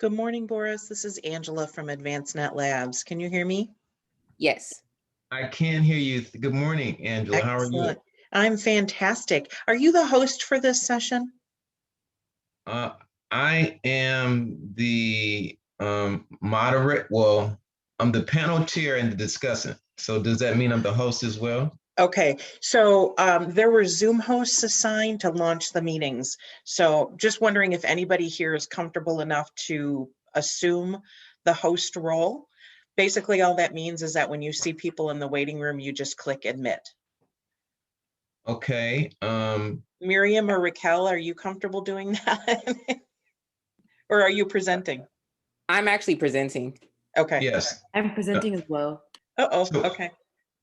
Good morning, Boris. This is Angela from Advanced Net Labs. Can you hear me? Yes. I can hear you. Good morning, Angela. How are you? Excellent. I'm fantastic. Are you the host for this session? I am the moderate. Well, I'm the panel chair and the discussant. So does that mean I'm the host as well? Okay, so there were Zoom hosts assigned to launch the meetings. So just wondering if anybody here is comfortable enough to assume the host role. Basically, all that means is that when you see people in the waiting room, you just click admit. Okay. Miriam or Raquel, are you comfortable doing that? Or are you presenting? I'm actually presenting. Okay. Yes. I'm presenting as well. So Okay.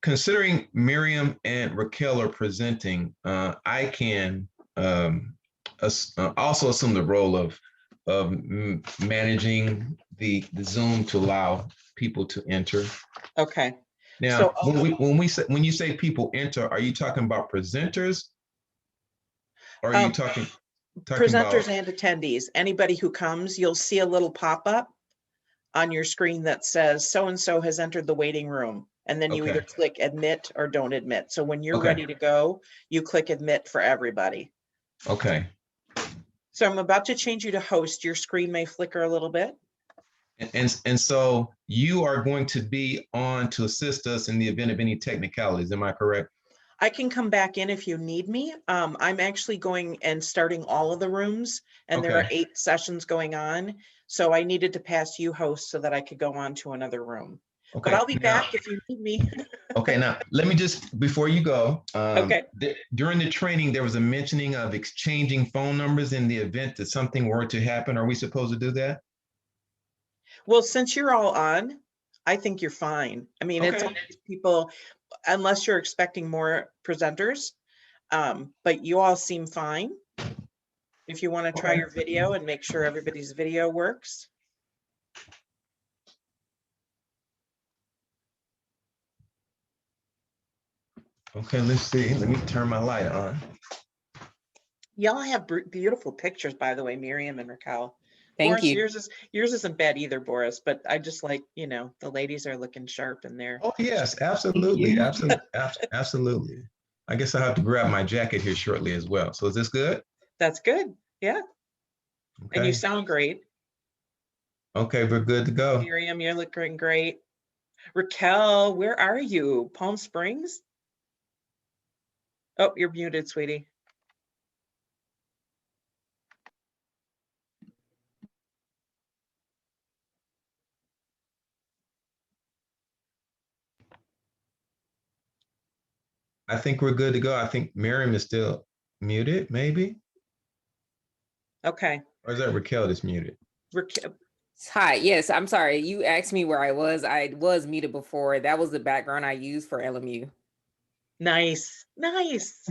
considering Miriam and Raquel are presenting, I can also assume the role of managing the Zoom to allow people to enter. Okay. Now, So when you say people enter, are you talking about presenters, or are you talking presenters about and attendees, anybody who comes, you'll see a little pop-up on your screen that says so-and-so has entered the waiting room. And then you either click admit or don't admit. So when you're ready to go, you click admit for everybody. Okay. So I'm about to change you to host. Your screen may flicker a little bit. And so you are going to be on to assist us in the event of any technicalities. Am I correct? I can come back in if you need me. I'm actually going and starting all of the rooms, and there are 8 sessions going on. So I needed to pass you host so that I could go on to another room. Okay. But I'll be back if you need me. Okay, now let me just, before you go, Okay. During the training, there was a mentioning of exchanging phone numbers in the event that something were to happen. Are we supposed to do that? Well, since you're all on, I think you're fine. I mean, it's people, unless you're expecting more presenters, but you all seem fine. If you want to try your video and make sure everybody's video works. Okay, let's see. Let me turn my light on. Y'all have beautiful pictures, by the way, Miriam and Raquel. Thank Boris, you. yours isn't bad either, Boris, but I just like, you know, the ladies are looking sharp in there. Oh, yes, absolutely. Absolutely. I guess I'll have to grab my jacket here shortly as well. So is this good? That's good. Yeah. Okay. And you sound great. Okay, we're good to go. Miriam, you're looking great. Raquel, where are you? Palm Springs? Oh, you're muted, sweetie. I think we're good to go. I think Miriam is still muted, maybe. Okay. Or is that Raquel that's muted? Hi, yes, I'm sorry. You asked me where I was. I was muted before. That was the background I used for LMU. Nice, nice.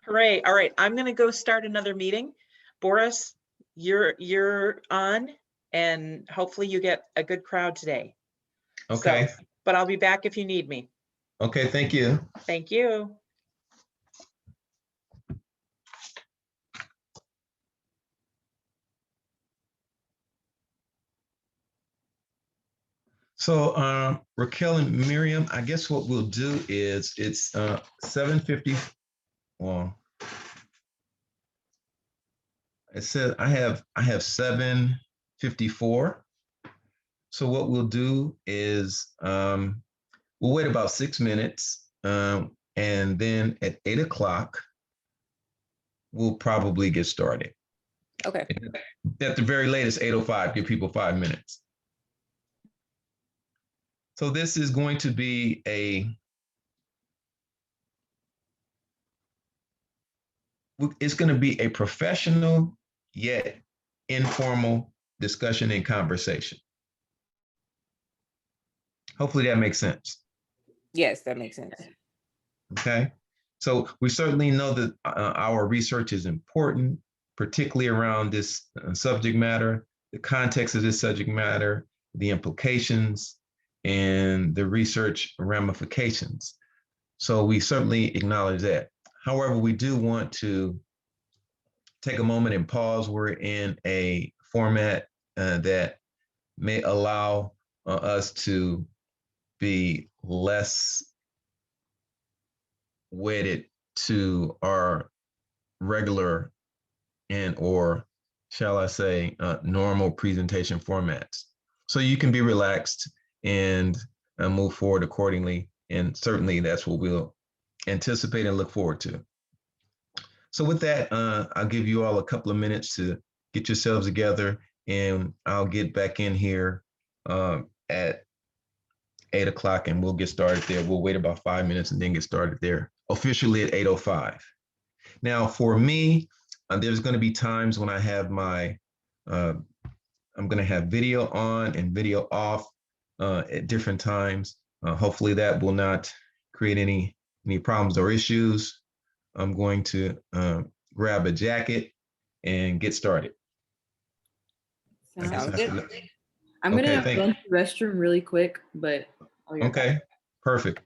Hooray. All right, I'm gonna go start another meeting. Boris, you're on, and hopefully you get a good crowd today. Okay. So, but I'll be back if you need me. Okay, thank you. Thank you. So Raquel and Miriam, I guess what we'll do is it's 7:50. Well, it said I have 7:54. So what we'll do is we'll wait about 6 minutes, and then at 8 o'clock we'll probably get started. Okay. At the very latest, 8:05. Give people 5 minutes. So this is going to be it's going to be a professional yet informal discussion and conversation. Hopefully that makes sense. Yes, that makes sense. Okay. So we certainly know that our research is important, particularly around this subject matter, the context of this subject matter, the implications, and the research ramifications. So we certainly acknowledge that. However, we do want to take a moment and pause. We're in a format that may allow us to be less wedded to our regular and or shall I say normal presentation formats. So you can be relaxed and move forward accordingly. And certainly that's what we'll anticipate and look forward to. So with that, I'll give you all a couple of minutes to get yourselves together, and I'll get back in here at 8 o'clock and we'll get started there. We'll wait about 5 minutes and then get started there officially at 8:05. Now for me, there's going to be times when I have my, I'm going to have video on and video off at different times. Hopefully that will not create any problems or issues. I'm going to grab a jacket and get started. Sounds good. I'm gonna Okay, run to the restroom really quick, but I'll get back. Okay, perfect.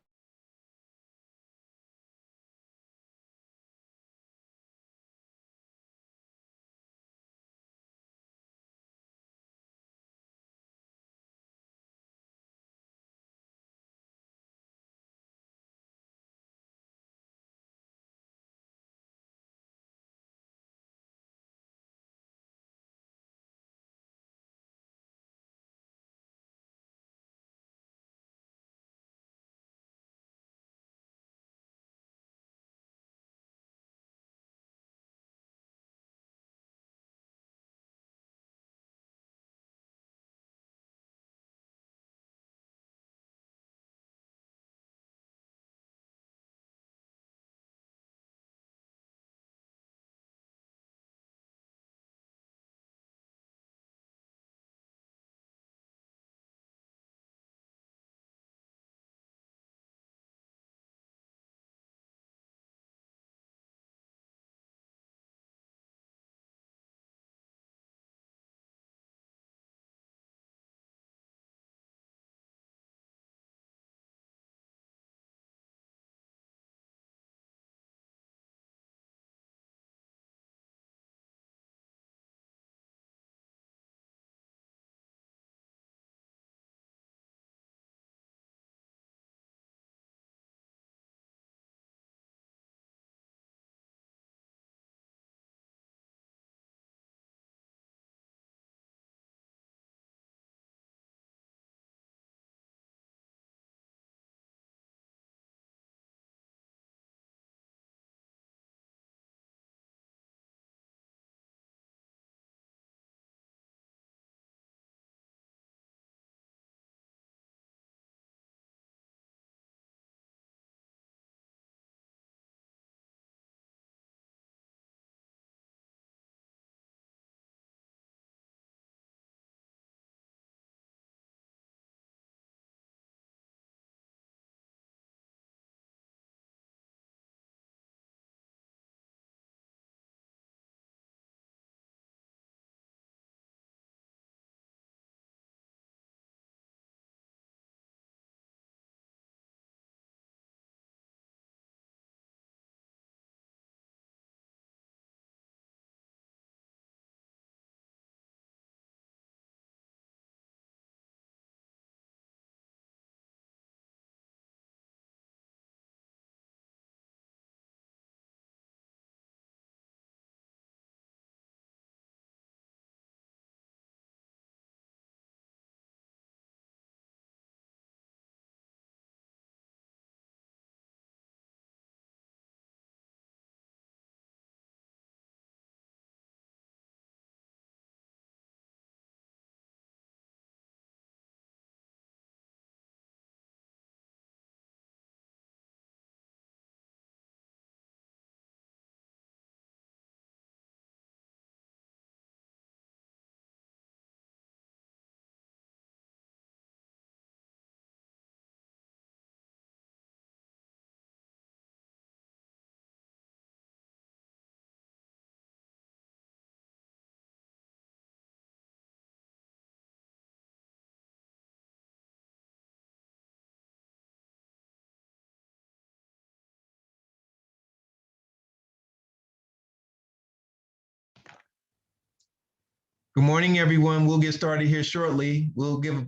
Good morning, everyone. We'll get started here shortly. We'll give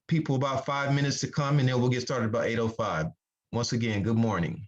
people about 5 minutes to come, and then we'll get started about 8:05. Once again, good morning.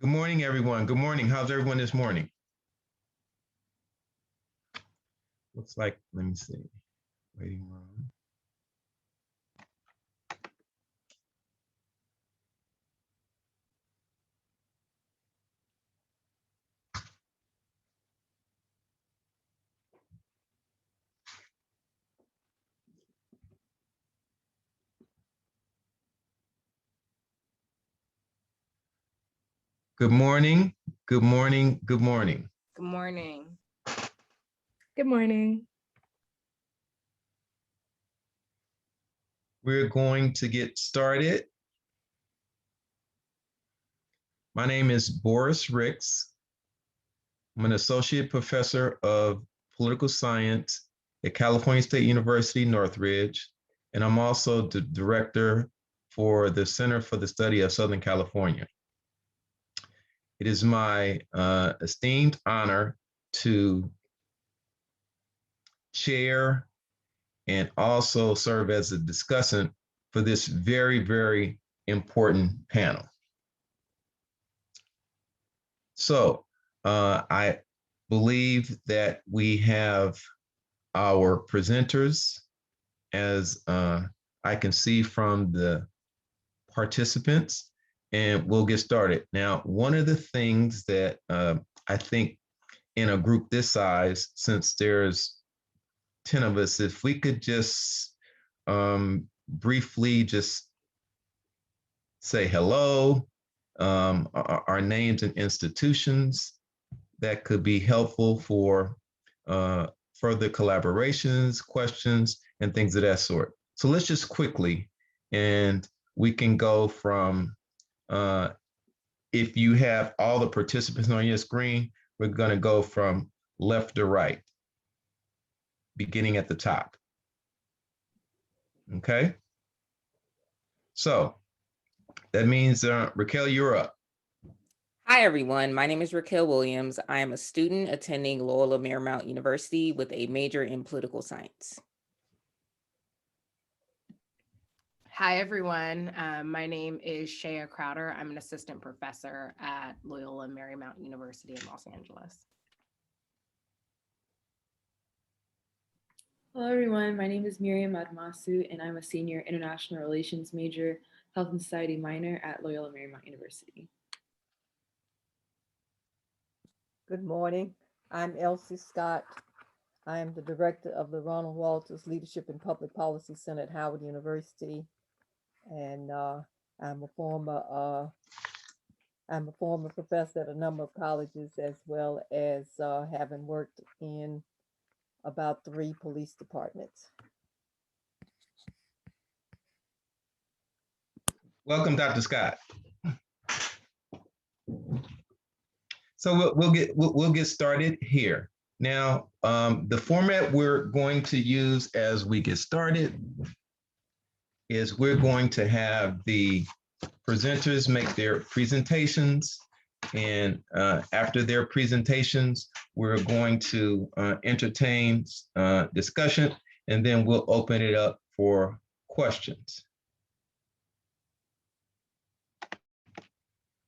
Good morning, everyone. Good morning. How's everyone this morning? Looks like, let me see, waiting room. Good morning, good morning, good morning. Good morning. Good morning. We're going to get started. My name is Boris Ricks. I'm an associate professor of political science at California State University, Northridge, and I'm also the director for the Center for the Study of Southern California. It is my esteemed honor to chair and also serve as a discussant for this very, very important panel. So I believe that we have our presenters, as I can see from the participants, and we'll get started. Now, one of the things that I think in a group this size, since there's 10 of us, if we could just briefly just say hello, our names and institutions, that could be helpful for further collaborations, questions, and things of that sort. So let's just quickly, and we can go from, if you have all the participants on your screen, we're gonna go from left to right, beginning at the top. Okay? So that means, Raquel, you're up. Hi, everyone. My name is Raquel Williams. I am a student attending Loyola Marymount University with a major in political science. Hi, everyone. My name is Shea Crowder. I'm an assistant professor at Loyola Marymount University in Los Angeles. Hello, everyone. My name is Miriam Admasu, and I'm a senior international relations major, health and society minor at Loyola Marymount University. Good morning. I'm Elsie Scott. I am the director of the Ronald Walters Leadership and Public Policy Center at Howard University. And I'm a former professor at a number of colleges, as well as having worked in about 3 police departments. Welcome, Dr. Scott. So we'll get started here. Now, the format we're going to use as we get started is we're going to have the presenters make their presentations, and after their presentations, we're going to entertain discussion, and then we'll open it up for questions.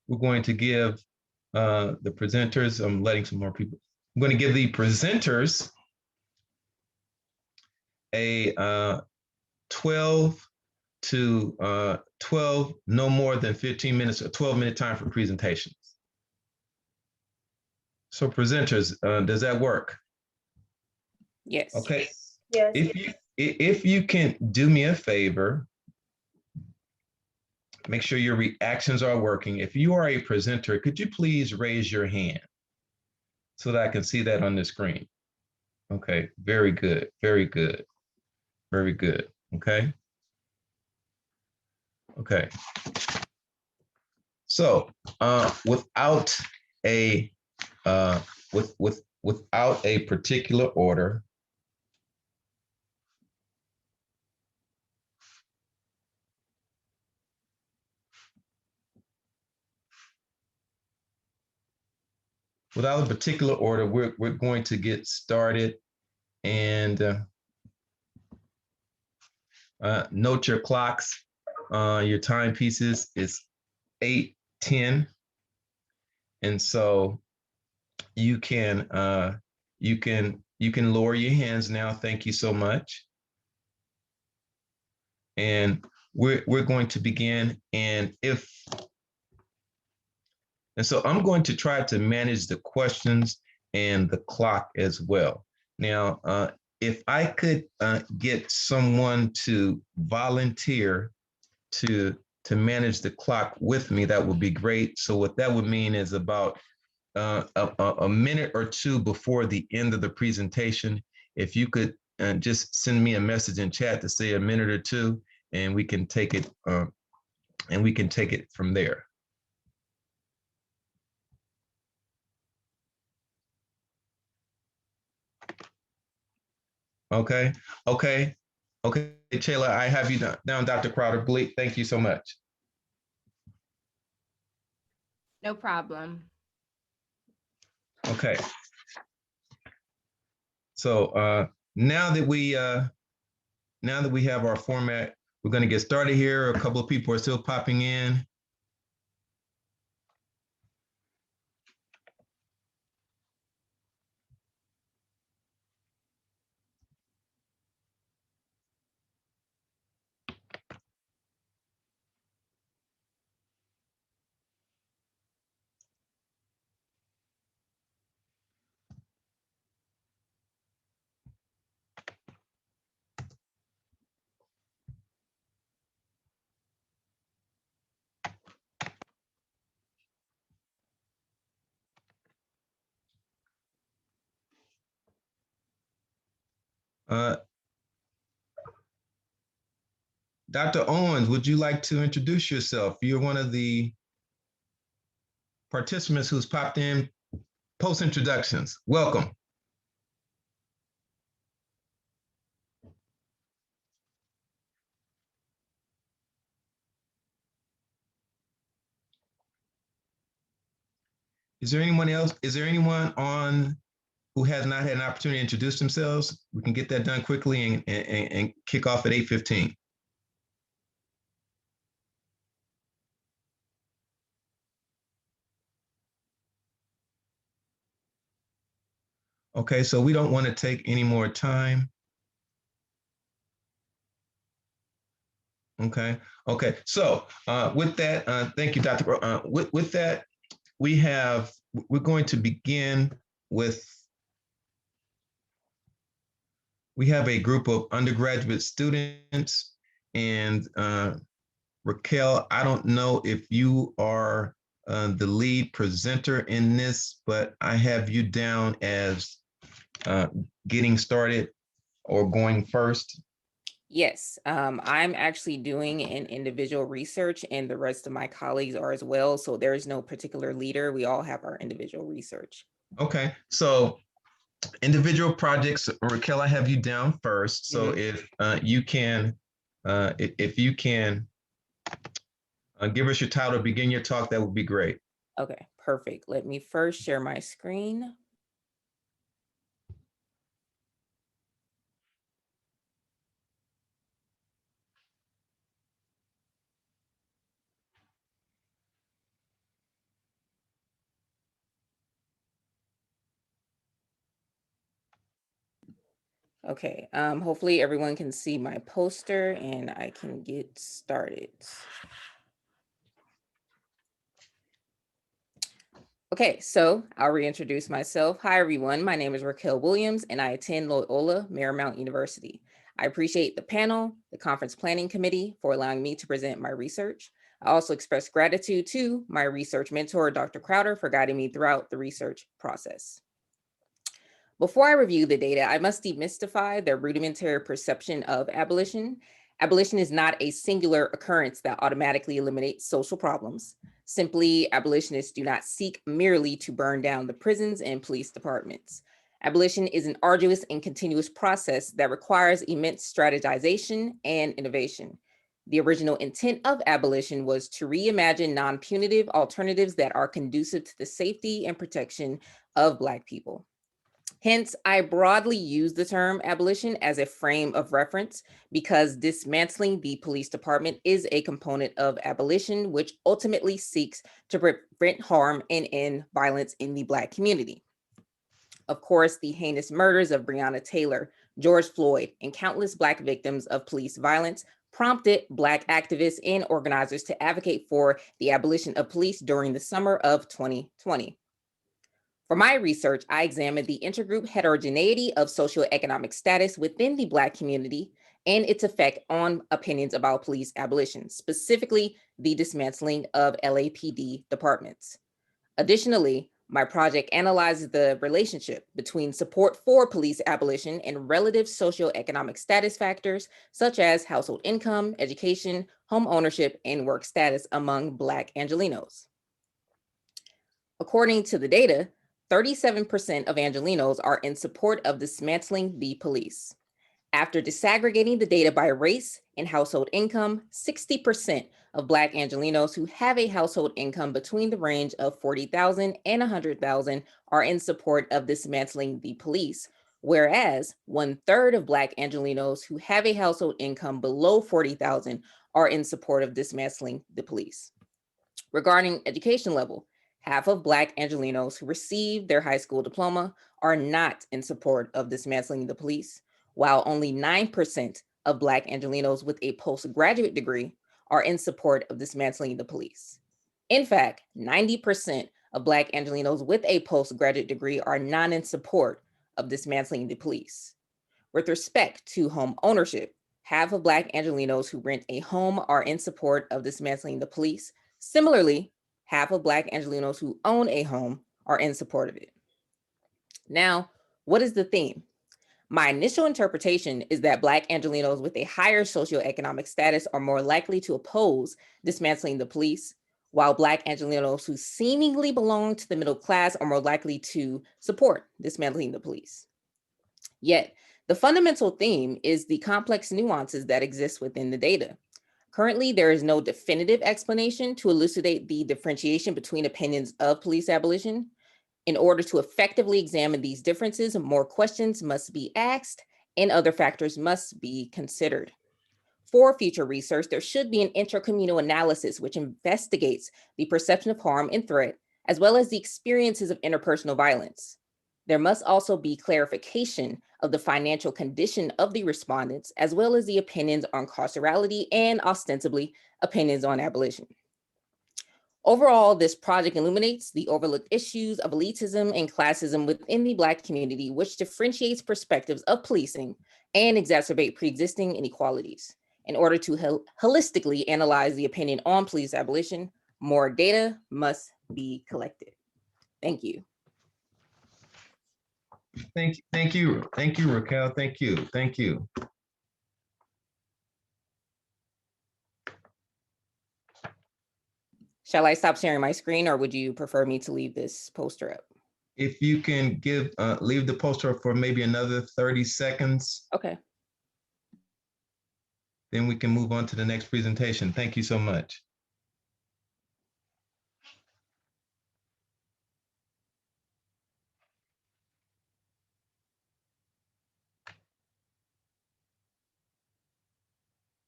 We're going to give the presenters, I'm letting some more people, I'm going to give the presenters a 12 to 12, no more than 15 minutes, a 12-minute time for presentations. So presenters, does that work? Yes. Okay. Yes. If you can do me a favor, make sure your reactions are working. If you are a presenter, could you please raise your hand so that I can see that on the screen? Okay, very good, very good, very good. Okay. Okay. So without a without a particular order, we're going to get started, and note your clocks, your timepieces. It's 8:10. And so you can lower your hands now. Thank you so much. And we're going to begin. And so I'm going to try to manage the questions and the clock as well. Now, if I could get someone to volunteer to manage the clock with me, that would be great. So what that would mean is about a minute or two before the end of the presentation, if you could just send me a message in chat to say a minute or two, and we can take it from there. Okay, Chayla, I have you down, Dr. Crowder. Thank you so much. No problem. Okay. So now that we have our format, we're going to get started here. A couple of people are still popping in. Dr. Owens, would you like to introduce yourself? You're one of the participants who's popped in post introductions. Welcome. Is there anyone else? Is there anyone on who has not had an opportunity to introduce themselves? We can get that done quickly and kick off at 8:15. Okay, so we don't want to take any more time. Okay. So with that, thank you, Dr. With that, we're going to begin with. We have a group of undergraduate students, and Raquel, I don't know if you are the lead presenter in this, but I have you down as getting started or going first. Yes, I'm actually doing an individual research, and the rest of my colleagues are as well. So there is no particular leader. We all have our individual research. Okay, so individual projects, Raquel, I have you down first. So if you can give us your title, begin your talk, that would be great. Okay, perfect. Let me first share my screen. Okay, hopefully everyone can see my poster and I can get started. Okay, so I'll reintroduce myself. Hi, everyone. My name is Raquel Williams, and I attend Loyola Marymount University. I appreciate the panel, the Conference Planning Committee, for allowing me to present my research. I also express gratitude to my research mentor, Dr. Crowder, for guiding me throughout the research process. Before I review the data, I must demystify the rudimentary perception of abolition. Abolition is not a singular occurrence that automatically eliminates social problems. Simply, abolitionists do not seek merely to burn down the prisons and police departments. Abolition is an arduous and continuous process that requires immense strategization and innovation. The original intent of abolition was to reimagine non-punitive alternatives that are conducive to the safety and protection of Black people. Hence, I broadly use the term abolition as a frame of reference because dismantling the police department is a component of abolition, which ultimately seeks to prevent harm and end violence in the Black community. Of course, the heinous murders of Breonna Taylor, George Floyd, and countless Black victims of police violence prompted Black activists and organizers to advocate for the abolition of police during the summer of 2020. For my research, I examined the intergroup heterogeneity of socioeconomic status within the Black community and its effect on opinions about police abolition, specifically the dismantling of LAPD departments. Additionally, my project analyzes the relationship between support for police abolition and relative socioeconomic status factors, such as household income, education, home ownership, and work status among Black Angelenos. According to the data, 37% of Angelenos are in support of dismantling the police. After disaggregating the data by race and household income, 60% of Black Angelenos who have a household income between the range of $40,000 and $100,000 are in support of dismantling the police, whereas 1/3 of Black Angelenos who have a household income below $40,000 are in support of dismantling the police. Regarding education level, half of Black Angelenos who receive their high school diploma are not in support of dismantling the police, while only 9% of Black Angelenos with a postgraduate degree are in support of dismantling the police. In fact, 90% of Black Angelenos with a postgraduate degree are not in support of dismantling the police. With respect to home ownership, half of Black Angelenos who rent a home are in support of dismantling the police. Similarly, half of Black Angelenos who own a home are in support of it. Now, what is the theme? My initial interpretation is that Black Angelenos with a higher socioeconomic status are more likely to oppose dismantling the police, while Black Angelenos who seemingly belong to the middle class are more likely to support dismantling the police. Yet, the fundamental theme is the complex nuances that exist within the data. Currently, there is no definitive explanation to elucidate the differentiation between opinions of police abolition. In order to effectively examine these differences, more questions must be asked and other factors must be considered. For future research, there should be an intracommunal analysis which investigates the perception of harm and threat, as well as the experiences of interpersonal violence. There must also be clarification of the financial condition of the respondents, as well as the opinions on carcerality and ostensibly opinions on abolition. Overall, this project illuminates the overlooked issues of elitism and classism within the Black community, which differentiates perspectives of policing and exacerbate pre-existing inequalities. In order to holistically analyze the opinion on police abolition, more data must be collected. Thank you. Thank you, Raquel. Thank you. Shall I stop sharing my screen or would you prefer me to leave this poster up? If you can leave the poster up for maybe another 30 seconds. Okay. Then we can move on to the next presentation. Thank you so much.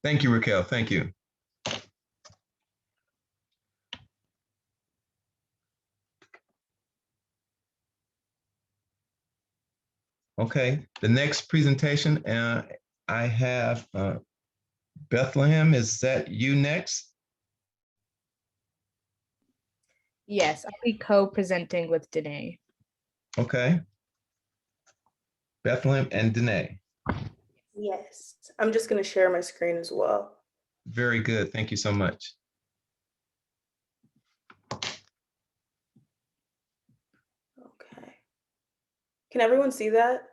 Thank you, Raquel. Thank you. Okay, the next presentation, I have Bethlehem. Is that you next? Yes, I'll be co-presenting with Danae. Okay. Bethlehem and Danae. Yes, I'm just going to share my screen as well. Very good. Thank you so much. Okay. Can everyone see that?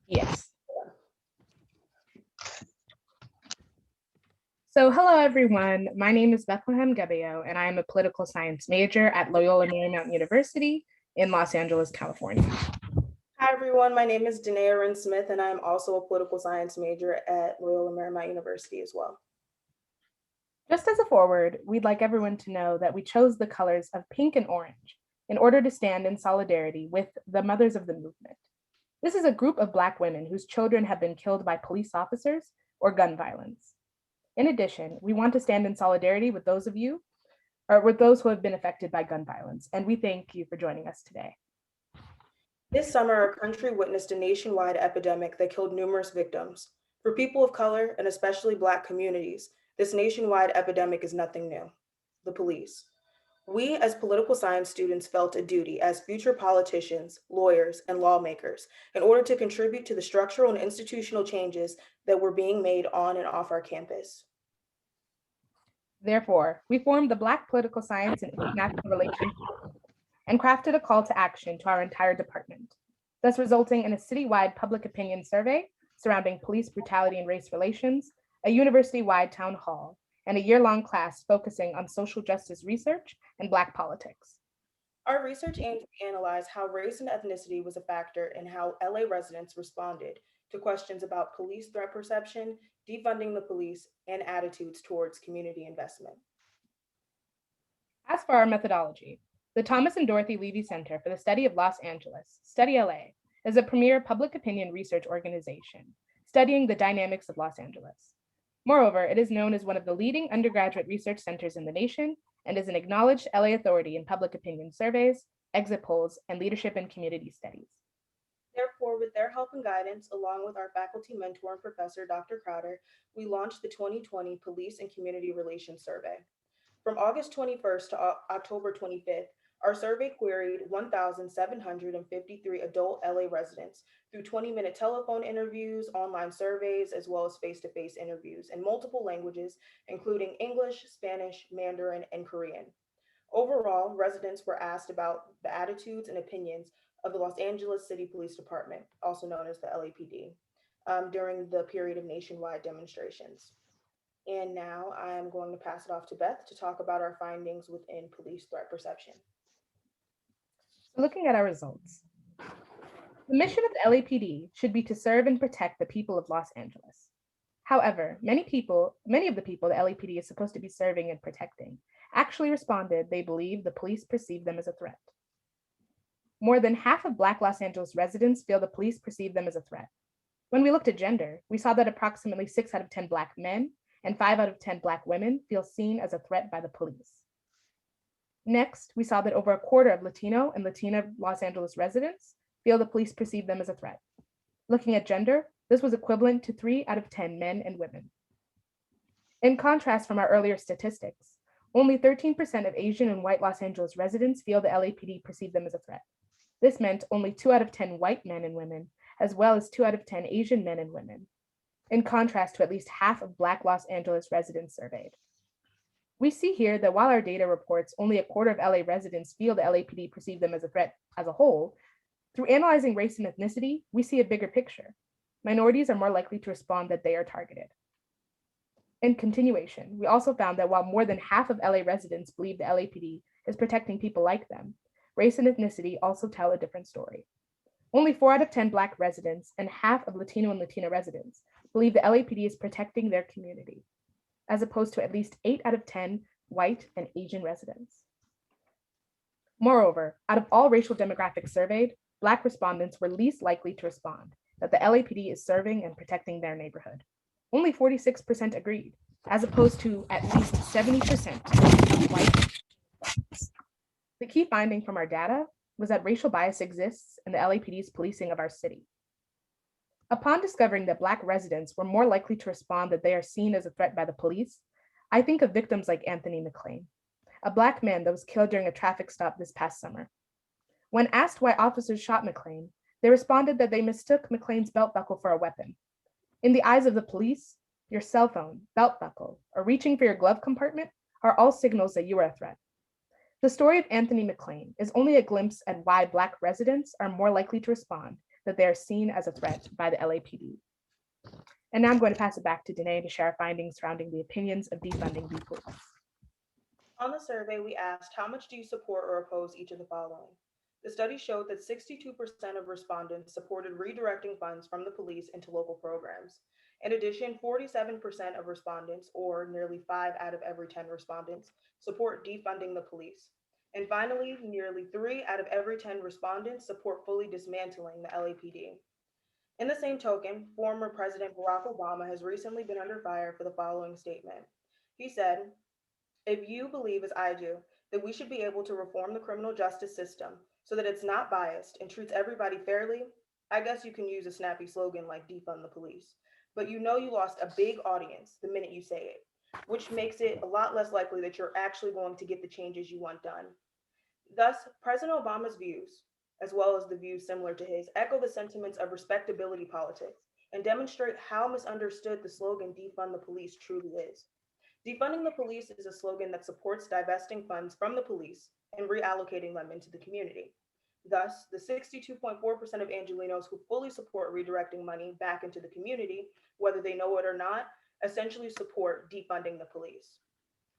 Yes. So hello, everyone. My name is Bethlehem Gebeo, and I am a political science major at Loyola Marymount University in Los Angeles, California. Hi, everyone. My name is Danae Arun Smith, and I'm also a political science major at Loyola Marymount University as well. Just as a forward, we'd like everyone to know that we chose the colors of pink and orange in order to stand in solidarity with the Mothers of the Movement. This is a group of Black women whose children have been killed by police officers or gun violence. In addition, we want to stand in solidarity with those of you, or with those who have been affected by gun violence, and we thank you for joining us today. This summer, our country witnessed a nationwide epidemic that killed numerous victims. For people of color, and especially Black communities, this nationwide epidemic is nothing new. The police. We, as political science students, felt a duty as future politicians, lawyers, and lawmakers in order to contribute to the structural and institutional changes that were being made on and off our campus. Therefore, we formed the Black Political Science and International Relations and crafted a call to action to our entire department, thus resulting in a citywide public opinion survey surrounding police brutality and race relations, a university-wide town hall, and a year-long class focusing on social justice research and Black politics. Our research aimed to analyze how race and ethnicity was a factor in how LA residents responded to questions about police threat perception, defunding the police, and attitudes towards community investment. As for our methodology, the Thomas and Dorothy Levy Center for the Study of Los Angeles, Study LA, is a premier public opinion research organization studying the dynamics of Los Angeles. Moreover, it is known as one of the leading undergraduate research centers in the nation and is an acknowledged LA authority in public opinion surveys, exit polls, and leadership and community studies. Therefore, with their help and guidance, along with our faculty mentor and professor, Dr. Crowder, we launched the 2020 Police and Community Relations Survey. From August 21st to October 25th, our survey queried 1,753 adult LA residents through 20-minute telephone interviews, online surveys, as well as face-to-face interviews in multiple languages, including English, Spanish, Mandarin, and Korean. Overall, residents were asked about the attitudes and opinions of the Los Angeles City Police Department, also known as the LAPD, during the period of nationwide demonstrations. And now I am going to pass it off to Beth to talk about our findings within police threat perception. So looking at our results, the mission of the LAPD should be to serve and protect the people of Los Angeles. However, many of the people the LAPD is supposed to be serving and protecting actually responded they believe the police perceive them as a threat. More than half of Black Los Angeles residents feel the police perceive them as a threat. When we looked at gender, we saw that approximately 6 out of 10 Black men and 5 out of 10 Black women feel seen as a threat by the police. Next, we saw that over a quarter of Latino and Latina Los Angeles residents feel the police perceive them as a threat. Looking at gender, this was equivalent to 3 out of 10 men and women. In contrast from our earlier statistics, only 13% of Asian and white Los Angeles residents feel the LAPD perceive them as a threat. This meant only 2 out of 10 white men and women, as well as 2 out of 10 Asian men and women, in contrast to at least half of Black Los Angeles residents surveyed. We see here that while our data reports only a quarter of LA residents feel the LAPD perceive them as a threat as a whole, through analyzing race and ethnicity, we see a bigger picture. Minorities are more likely to respond that they are targeted. In continuation, we also found that while more than half of LA residents believe the LAPD is protecting people like them, race and ethnicity also tell a different story. Only 4 out of 10 Black residents and half of Latino and Latina residents believe the LAPD is protecting their community, as opposed to at least 8 out of 10 white and Asian residents. Moreover, out of all racial demographics surveyed, Black respondents were least likely to respond that the LAPD is serving and protecting their neighborhood. Only 46% agreed, as opposed to at least 70% of white. The key finding from our data was that racial bias exists in the LAPD's policing of our city. Upon discovering that Black residents were more likely to respond that they are seen as a threat by the police, I think of victims like Anthony McLean, a Black man that was killed during a traffic stop this past summer. When asked why officers shot McLean, they responded that they mistook McLean's belt buckle for a weapon. In the eyes of the police, your cell phone, belt buckle, or reaching for your glove compartment are all signals that you are a threat. The story of Anthony McLean is only a glimpse at why Black residents are more likely to respond that they are seen as a threat by the LAPD. And now I'm going to pass it back to Danae to share our findings surrounding the opinions of defunding the police. On the survey, we asked, how much do you support or oppose each of the following? The study showed that 62% of respondents supported redirecting funds from the police into local programs. In addition, 47% of respondents, or nearly 5 out of every 10 respondents, support defunding the police. And finally, nearly 3 out of every 10 respondents support fully dismantling the LAPD. In the same token, former President Barack Obama has recently been under fire for the following statement. He said, "If you believe, as I do, that we should be able to reform the criminal justice system so that it's not biased and treats everybody fairly, I guess you can use a snappy slogan like defund the police. But you know you lost a big audience the minute you say it, which makes it a lot less likely that you're actually going to get the changes you want done." Thus, President Obama's views, as well as the views similar to his, echo the sentiments of respectability politics and demonstrate how misunderstood the slogan defund the police truly is. Defunding the police is a slogan that supports divesting funds from the police and reallocating them into the community. Thus, the 62.4% of Angelenos who fully support redirecting money back into the community, whether they know it or not, essentially support defunding the police.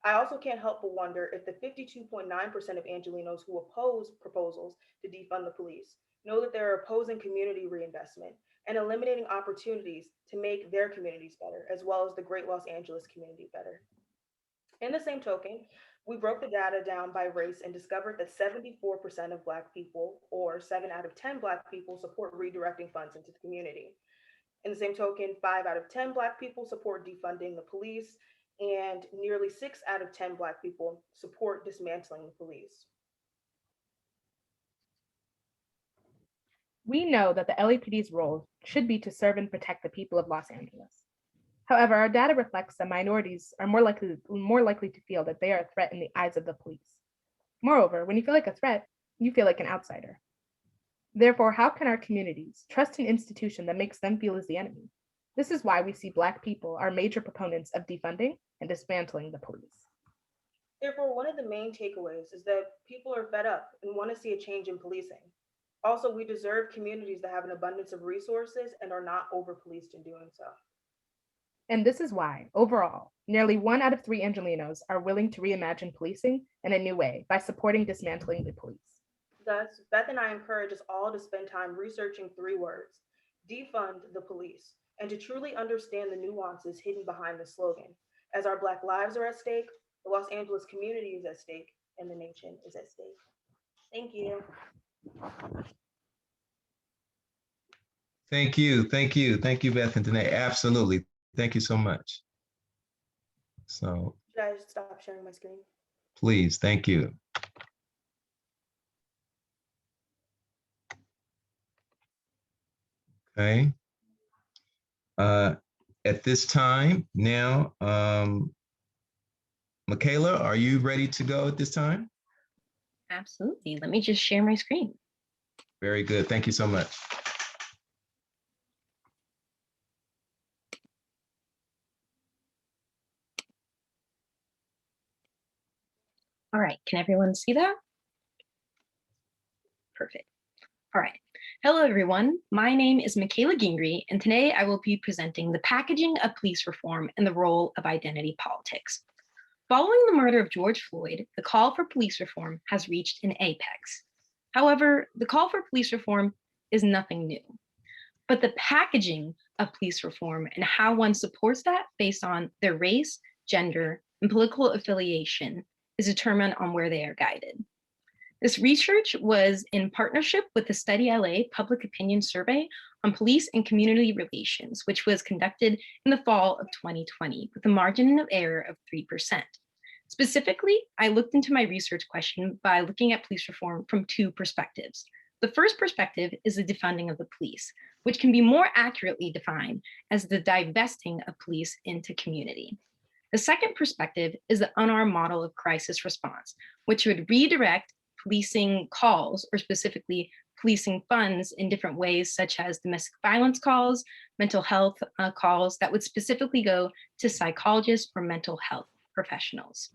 I also can't help but wonder if the 52.9% of Angelenos who oppose proposals to defund the police know that they're opposing community reinvestment and eliminating opportunities to make their communities better, as well as the great Los Angeles community better. In the same token, we broke the data down by race and discovered that 74% of Black people, or 7 out of 10 Black people, support redirecting funds into the community. In the same token, 5 out of 10 Black people support defunding the police, and nearly 6 out of 10 Black people support dismantling the police. We know that the LAPD's role should be to serve and protect the people of Los Angeles. However, our data reflects that minorities are more likely to feel that they are a threat in the eyes of the police. Moreover, when you feel like a threat, you feel like an outsider. Therefore, how can our communities trust an institution that makes them feel as the enemy? This is why we see Black people are major proponents of defunding and dismantling the police. Therefore, one of the main takeaways is that people are fed up and want to see a change in policing. Also, we deserve communities that have an abundance of resources and are not over-policed in doing so. And this is why, overall, nearly 1 out of 3 Angelenos are willing to reimagine policing in a new way by supporting dismantling the police. Thus, Beth and I encourage us all to spend time researching 3 words: defund the police, and to truly understand the nuances hidden behind the slogan. As our Black lives are at stake, the Los Angeles community is at stake, and the nation is at stake. Thank you. Thank you, thank you, thank you, Beth and Danae. Absolutely, thank you so much. So, Should I stop sharing my screen? please, thank you. Okay. At this time now, Michaela, are you ready to go at this time? Absolutely. Let me just share my screen. Very good. Thank you so much. All right. Can everyone see that? Perfect. All right. Hello, everyone. My name is Michaela Gingrey, and today I will be presenting the packaging of police reform and the role of identity politics. Following the murder of George Floyd, the call for police reform has reached an apex. However, the call for police reform is nothing new, but the packaging of police reform and how one supports that based on their race, gender, and political affiliation is determined on where they are guided. This research was in partnership with the Study LA Public Opinion Survey on Police and Community Relations, which was conducted in the fall of 2020 with a margin of error of 3%. Specifically, I looked into my research question by looking at police reform from 2 perspectives. The first perspective is the defunding of the police, which can be more accurately defined as the divesting of police into community. The second perspective is the unarmed model of crisis response, which would redirect policing calls, or specifically policing funds, in different ways, such as domestic violence calls, mental health calls that would specifically go to psychologists or mental health professionals.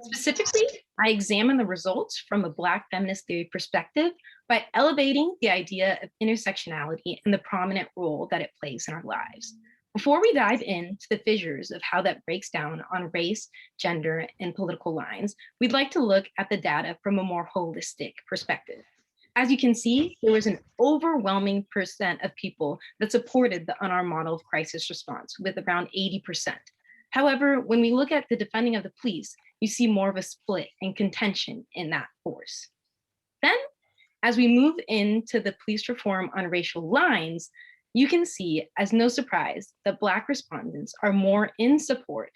Specifically, I examined the results from a Black feminist theory perspective by elevating the idea of intersectionality and the prominent role that it plays in our lives. Before we dive into the fissures of how that breaks down on race, gender, and political lines, we'd like to look at the data from a more holistic perspective. As you can see, there was an overwhelming percent of people that supported the unarmed model of crisis response, with around 80%. However, when we look at the defunding of the police, you see more of a split and contention in that force. Then, as we move into the police reform on racial lines, you can see, as no surprise, that Black respondents are more in support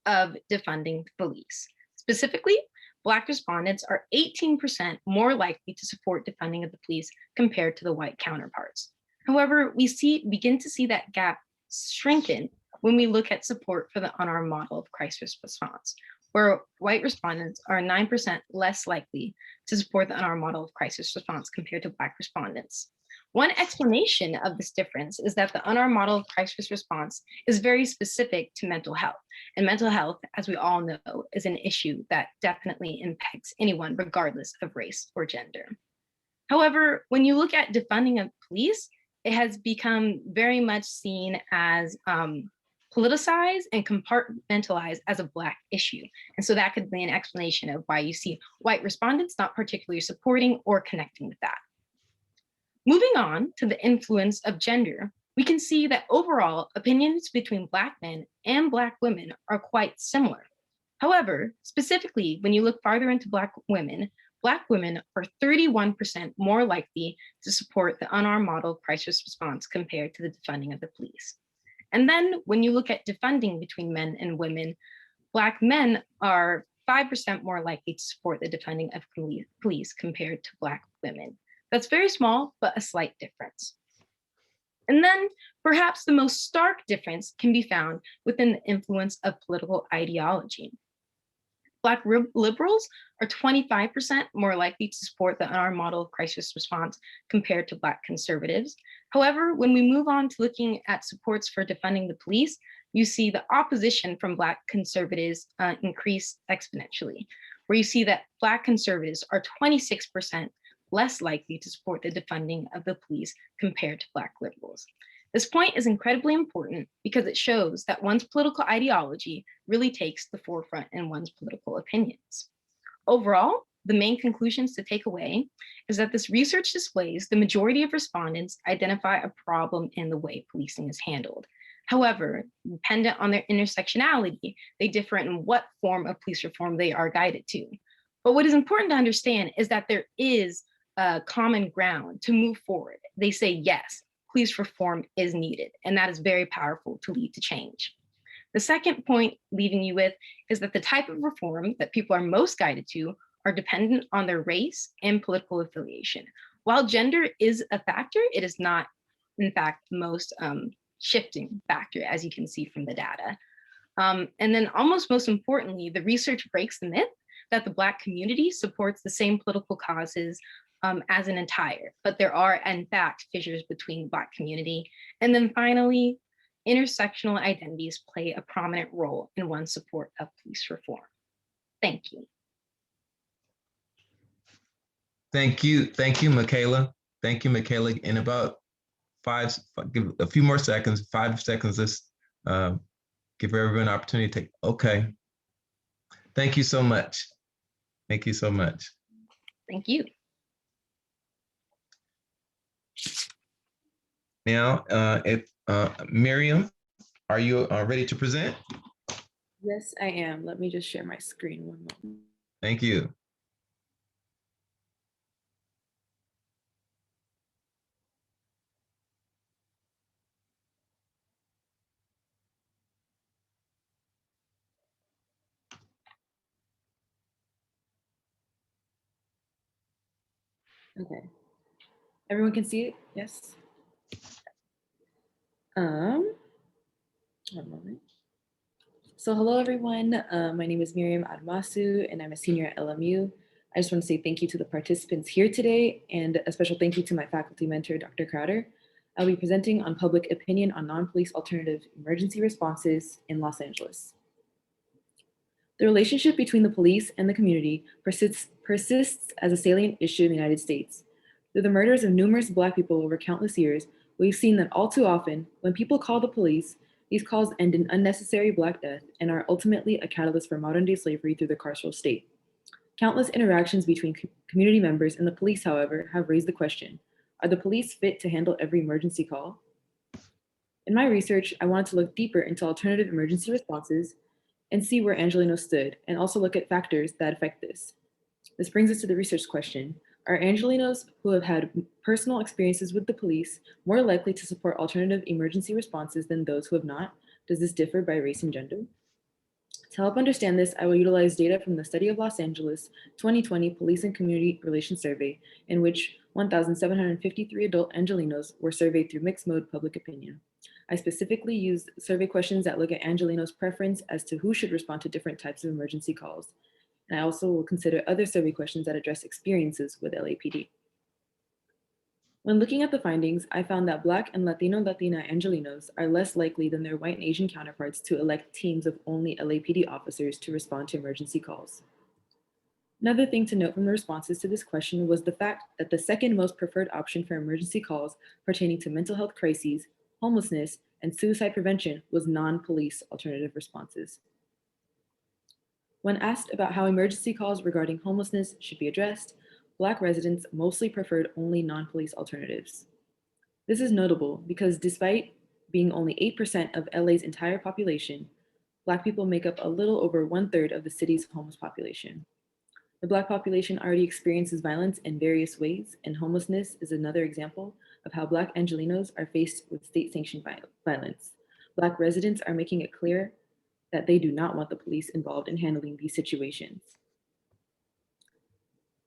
of defunding the police. Specifically, Black respondents are 18% more likely to support defunding of the police compared to the white counterparts. However, we begin to see that gap shrinking when we look at support for the unarmed model of crisis response, where white respondents are 9% less likely to support the unarmed model of crisis response compared to Black respondents. One explanation of this difference is that the unarmed model of crisis response is very specific to mental health. And mental health, as we all know, is an issue that definitely impacts anyone regardless of race or gender. However, when you look at defunding of police, it has become very much seen as politicized and compartmentalized as a Black issue. And so that could be an explanation of why you see white respondents not particularly supporting or connecting with that. Moving on to the influence of gender, we can see that overall opinions between Black men and Black women are quite similar. However, specifically, when you look farther into Black women are 31% more likely to support the unarmed model of crisis response compared to the defunding of the police. And then when you look at defunding between men and women, Black men are 5% more likely to support the defunding of police compared to Black women. That's very small, but a slight difference. And then perhaps the most stark difference can be found within the influence of political ideology. Black liberals are 25% more likely to support the unarmed model of crisis response compared to Black conservatives. However, when we move on to looking at supports for defunding the police, you see the opposition from Black conservatives increase exponentially, where you see that Black conservatives are 26% less likely to support the defunding of the police compared to Black liberals. This point is incredibly important because it shows that one's political ideology really takes the forefront in one's political opinions. Overall, the main conclusions to take away is that this research displays the majority of respondents identify a problem in the way policing is handled. However, dependent on their intersectionality, they differ in what form of police reform they are guided to. But what is important to understand is that there is a common ground to move forward. They say, yes, police reform is needed, and that is very powerful to lead to change. The second point leaving you with is that the type of reform that people are most guided to are dependent on their race and political affiliation. While gender is a factor, it is not, in fact, the most shifting factor, as you can see from the data. And then almost most importantly, the research breaks the myth that the Black community supports the same political causes as an entire, but there are, in fact, fissures between the Black community. And then finally, intersectional identities play a prominent role in one's support of police reform. Thank you. Thank you, Michaela. Thank you, Michaela. In about give a few more seconds, 5 seconds, let's give everyone an opportunity to take, okay. Thank you so much. Thank you so much. Thank you. Now, Miriam, are you ready to present? Yes, I am. Let me just share my screen one moment. Thank you. Okay. Everyone can see it? Yes. One moment. So hello, everyone. My name is Miriam Admasu, and I'm a senior at LMU. I just want to say thank you to the participants here today, and a special thank you to my faculty mentor, Dr. Crowder. I'll be presenting on public opinion on non-police alternative emergency responses in Los Angeles. The relationship between the police and the community persists as a salient issue in the United States. Through the murders of numerous Black people over countless years, we've seen that all too often, when people call the police, these calls end in unnecessary Black death and are ultimately a catalyst for modern-day slavery through the carceral state. Countless interactions between community members and the police, however, have raised the question, are the police fit to handle every emergency call? In my research, I wanted to look deeper into alternative emergency responses and see where Angelenos stood, and also look at factors that affect this. This brings us to the research question. Are Angelenos who have had personal experiences with the police more likely to support alternative emergency responses than those who have not? Does this differ by race and gender? To help understand this, I will utilize data from the Study of Los Angeles 2020 Police and Community Relations Survey, in which 1,753 adult Angelenos were surveyed through mixed mode public opinion. I specifically used survey questions that look at Angelenos' preference as to who should respond to different types of emergency calls. And I also will consider other survey questions that address experiences with LAPD. When looking at the findings, I found that Black and Latina Angelenos are less likely than their white and Asian counterparts to elect teams of only LAPD officers to respond to emergency calls. Another thing to note from the responses to this question was the fact that the second most preferred option for emergency calls pertaining to mental health crises, homelessness, and suicide prevention was non-police alternative responses. When asked about how emergency calls regarding homelessness should be addressed, Black residents mostly preferred only non-police alternatives. This is notable because despite being only 8% of LA's entire population, Black people make up a little over 1/3 of the city's homeless population. The Black population already experiences violence in various ways, and homelessness is another example of how Black Angelenos are faced with state-sanctioned violence. Black residents are making it clear that they do not want the police involved in handling these situations.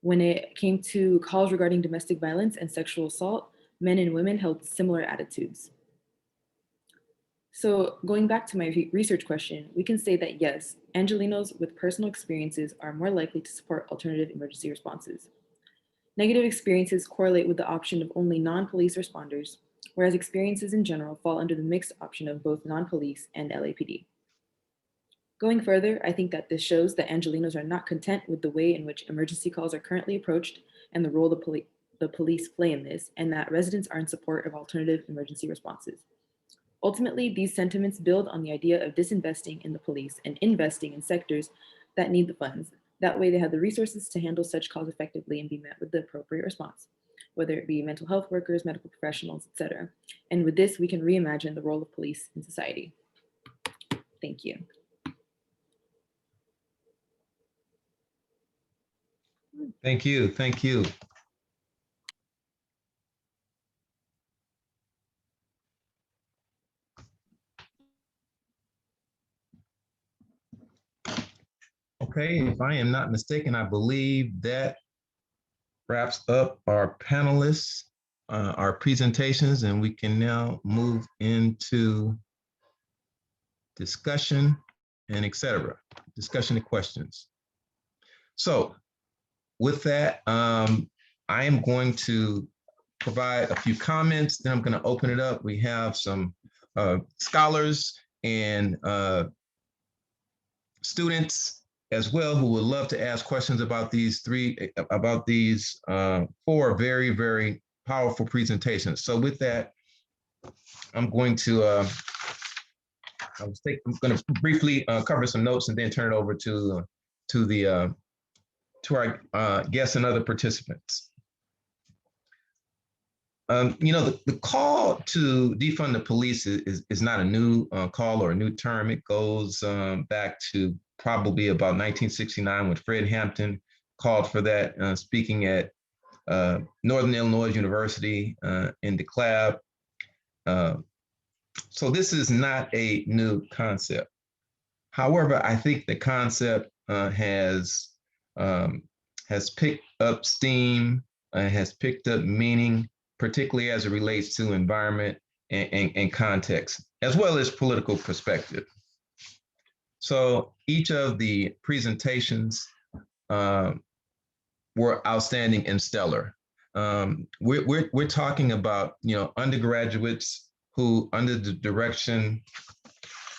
When it came to calls regarding domestic violence and sexual assault, men and women held similar attitudes. So going back to my research question, we can say that yes, Angelenos with personal experiences are more likely to support alternative emergency responses. Negative experiences correlate with the option of only non-police responders, whereas experiences in general fall under the mixed option of both non-police and LAPD. Going further, I think that this shows that Angelenos are not content with the way in which emergency calls are currently approached and the role the police play in this, and that residents are in support of alternative emergency responses. Ultimately, these sentiments build on the idea of disinvesting in the police and investing in sectors that need the funds. That way they have the resources to handle such calls effectively and be met with the appropriate response, whether it be mental health workers, medical professionals, etc. And with this, we can reimagine the role of police in society. Thank you. Thank you. Thank you. Okay, if I am not mistaken, I believe that wraps up our panelists, our presentations, and we can now move into discussion and etc. Discussion and questions. So with that, I am going to provide a few comments, then I'm going to open it up. We have some scholars and students as well who would love to ask questions about these four very, very powerful presentations. So with that, I'm going to I'm going to briefly cover some notes and then turn it over to our guests and other participants. You know, the call to defund the police is not a new call or a new term. It goes back to probably about 1969 when Fred Hampton called for that, speaking at Northern Illinois University in DeKalb. So this is not a new concept. However, I think the concept has picked up steam, has picked up meaning, particularly as it relates to environment and context, as well as political perspective. So each of the presentations were outstanding and stellar. We're talking about, you know, undergraduates who, under the direction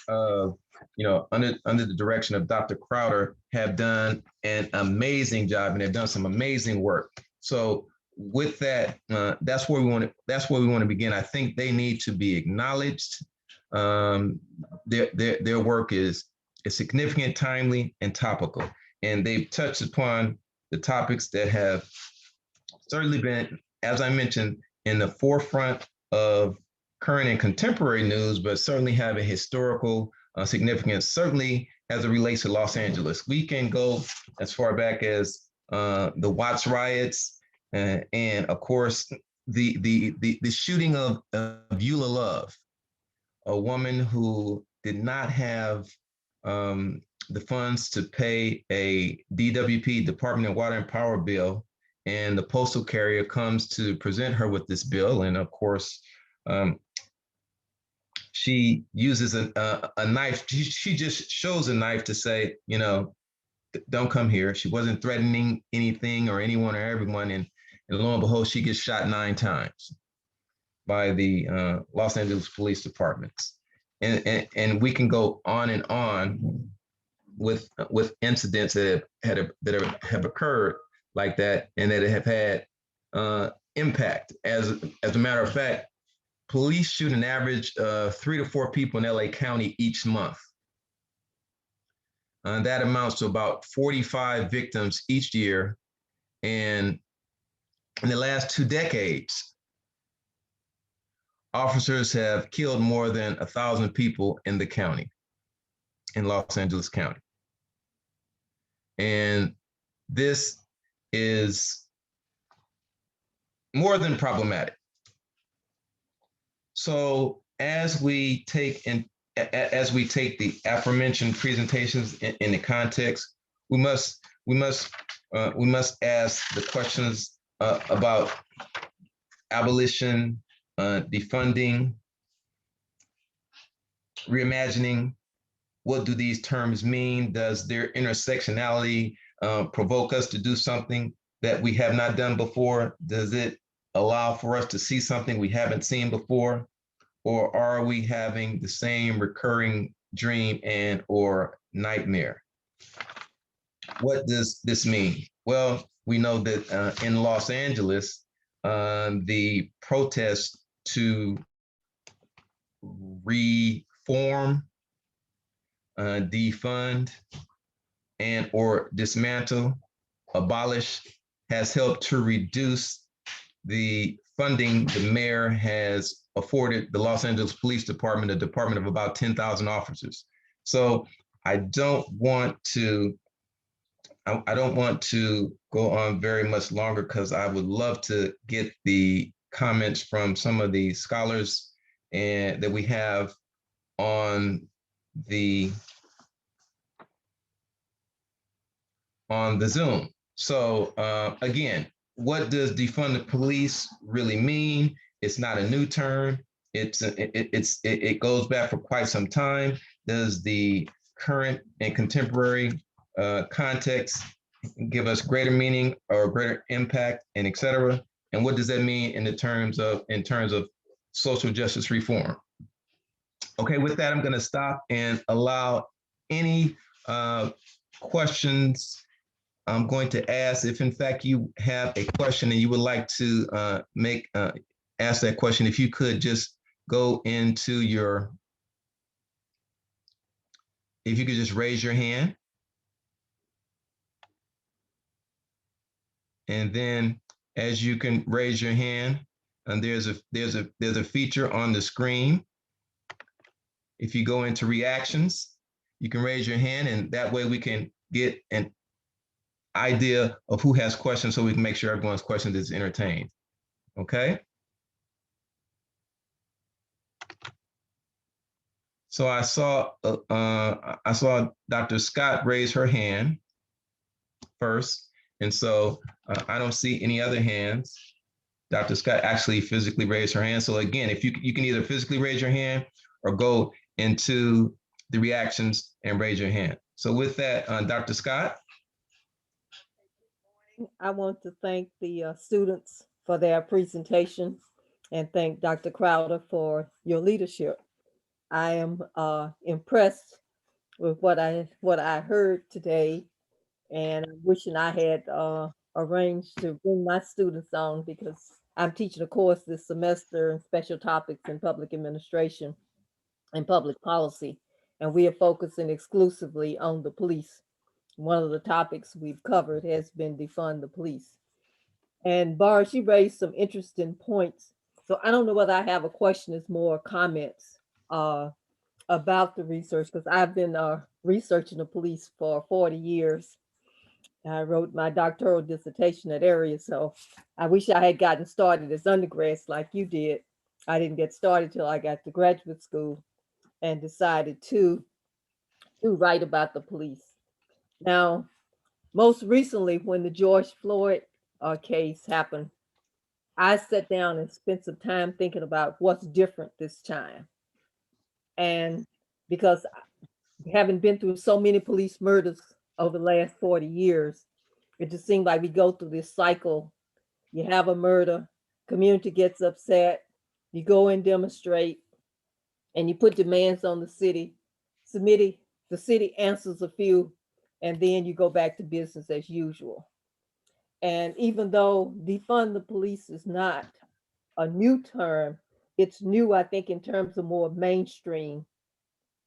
of, you know, under the direction of Dr. Crowder, have done an amazing job and have done some amazing work. So with that, that's where we want to begin. I think they need to be acknowledged. Their work is significant, timely, and topical, and they've touched upon the topics that have certainly been, as I mentioned, in the forefront of current and contemporary news, but certainly have a historical significance, certainly as it relates to Los Angeles. We can go as far back as the Watts riots, and of course, the shooting of Eula Love, a woman who did not have the funds to pay a DWP, Department of Water and Power bill, and the postal carrier comes to present her with this bill, and of course, she uses a knife. She just shows a knife to say, you know, don't come here. She wasn't threatening anything or anyone or everyone, and lo and behold, she gets shot 9 times by the Los Angeles Police Departments. And we can go on and on with incidents that have occurred like that, and that have had impact. As a matter of fact, police shoot an average of 3 to 4 people in LA County each month. That amounts to about 45 victims each year. And in the last 2 decades, officers have killed more than 1,000 people in the county, in Los Angeles County. And this is more than problematic. So as we take the aforementioned presentations in the context, we must ask the questions about abolition, defunding, reimagining. What do these terms mean? Does their intersectionality provoke us to do something that we have not done before? Does it allow for us to see something we haven't seen before? Or are we having the same recurring dream and or nightmare? What does this mean? Well, we know that in Los Angeles, the protests to reform, defund, and or dismantle, abolish, has helped to reduce the funding the mayor has afforded the Los Angeles Police Department, a department of about 10,000 officers. So I don't want to go on very much longer, because I would love to get the comments from some of the scholars and that we have on the Zoom. So again, what does defund the police really mean? It's not a new term. It goes back for quite some time. Does the current and contemporary context give us greater meaning or greater impact, and et cetera? And what does that mean in terms of social justice reform? Okay, with that, I'm going to stop and allow any questions. I'm going to ask if in fact you have a question and you would like to ask that question, if you could just go into if you could just raise your hand. And then as you can raise your hand, and there's a feature on the screen. If you go into reactions, you can raise your hand, and that way we can get an idea of who has questions, so we can make sure everyone's question is entertained. Okay. So I saw Dr. Scott raise her hand first, and so I don't see any other hands. Dr. Scott actually physically raised her hand. So again, if you can either physically raise your hand or go into the reactions and raise your hand. So with that, Dr. Scott. I want to thank the students for their presentation and thank Dr. Crowder for your leadership. I am impressed with what I heard today, and I'm wishing I had arranged to bring my students on, because I'm teaching a course this semester in special topics in public administration and public policy, and we are focusing exclusively on the police. One of the topics we've covered has been defund the police. And Barr, you raised some interesting points So I don't know whether I have a question, it's more comments about the research, because I've been researching the police for 40 years. I wrote my doctoral dissertation at area, so I wish I had gotten started as undergrads like you did. I didn't get started till I got to graduate school and decided to write about the police. Now, most recently, when the George Floyd case happened, I sat down and spent some time thinking about what's different this time. And because having been through so many police murders over the last 40 years, it just seemed like we go through this cycle. You have a murder, community gets upset, you go and demonstrate, and you put demands on the city. The city answers a few, and then you go back to business as usual. And even though defund the police is not a new term, it's new, I think, in terms of more mainstream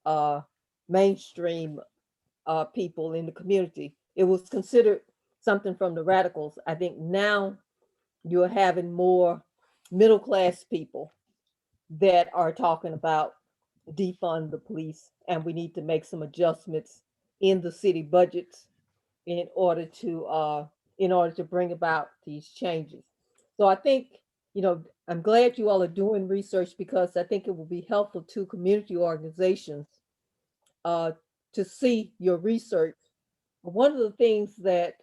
uh, mainstream people in the community. It was considered something from the radicals. I think now you're having more middle class people that are talking about defund the police, and we need to make some adjustments in the city budgets in order to bring about these changes. So I think, I'm glad you all are doing research, because I think it will be helpful to community organizations to see your research. One of the things that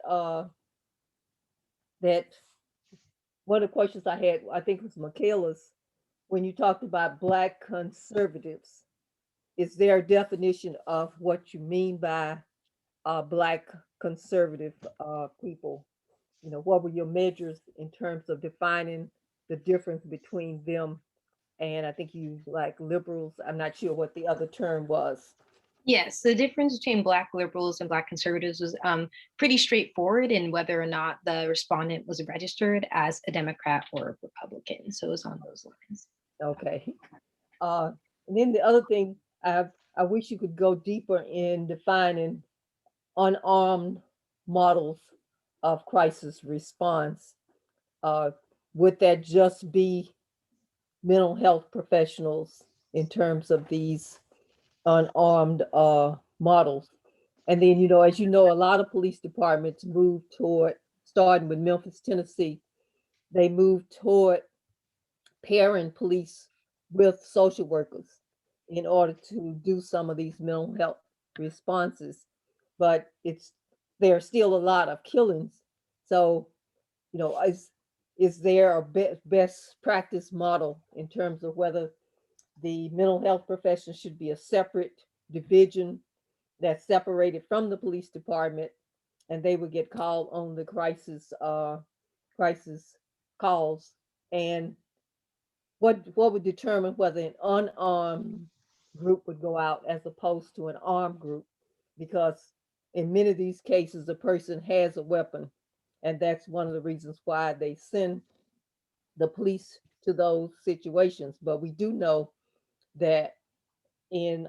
one of the questions I had, I think it was Michaela's, when you talked about Black conservatives, is there a definition of what you mean by Black conservative people? What were your measures in terms of defining the difference between them and, I think you like liberals? I'm not sure what the other term was. Yes, the difference between Black liberals and Black conservatives was pretty straightforward in whether or not the respondent was registered as a Democrat or a Republican. So it was on those lines. Okay. And then the other thing, I wish you could go deeper in defining unarmed models of crisis response. Would that just be mental health professionals in terms of these unarmed models? And then, as you know, a lot of police departments move toward, starting with Memphis, Tennessee, they move toward pairing police with social workers in order to do some of these mental health responses. But there are still a lot of killings. So, is there a best practice model in terms of whether the mental health profession should be a separate division that's separated from the police department, and they would get called on the crisis calls? And what would determine whether an unarmed group would go out as opposed to an armed group? Because in many of these cases, the person has a weapon, and that's one of the reasons why they send the police to those situations. But we do know that in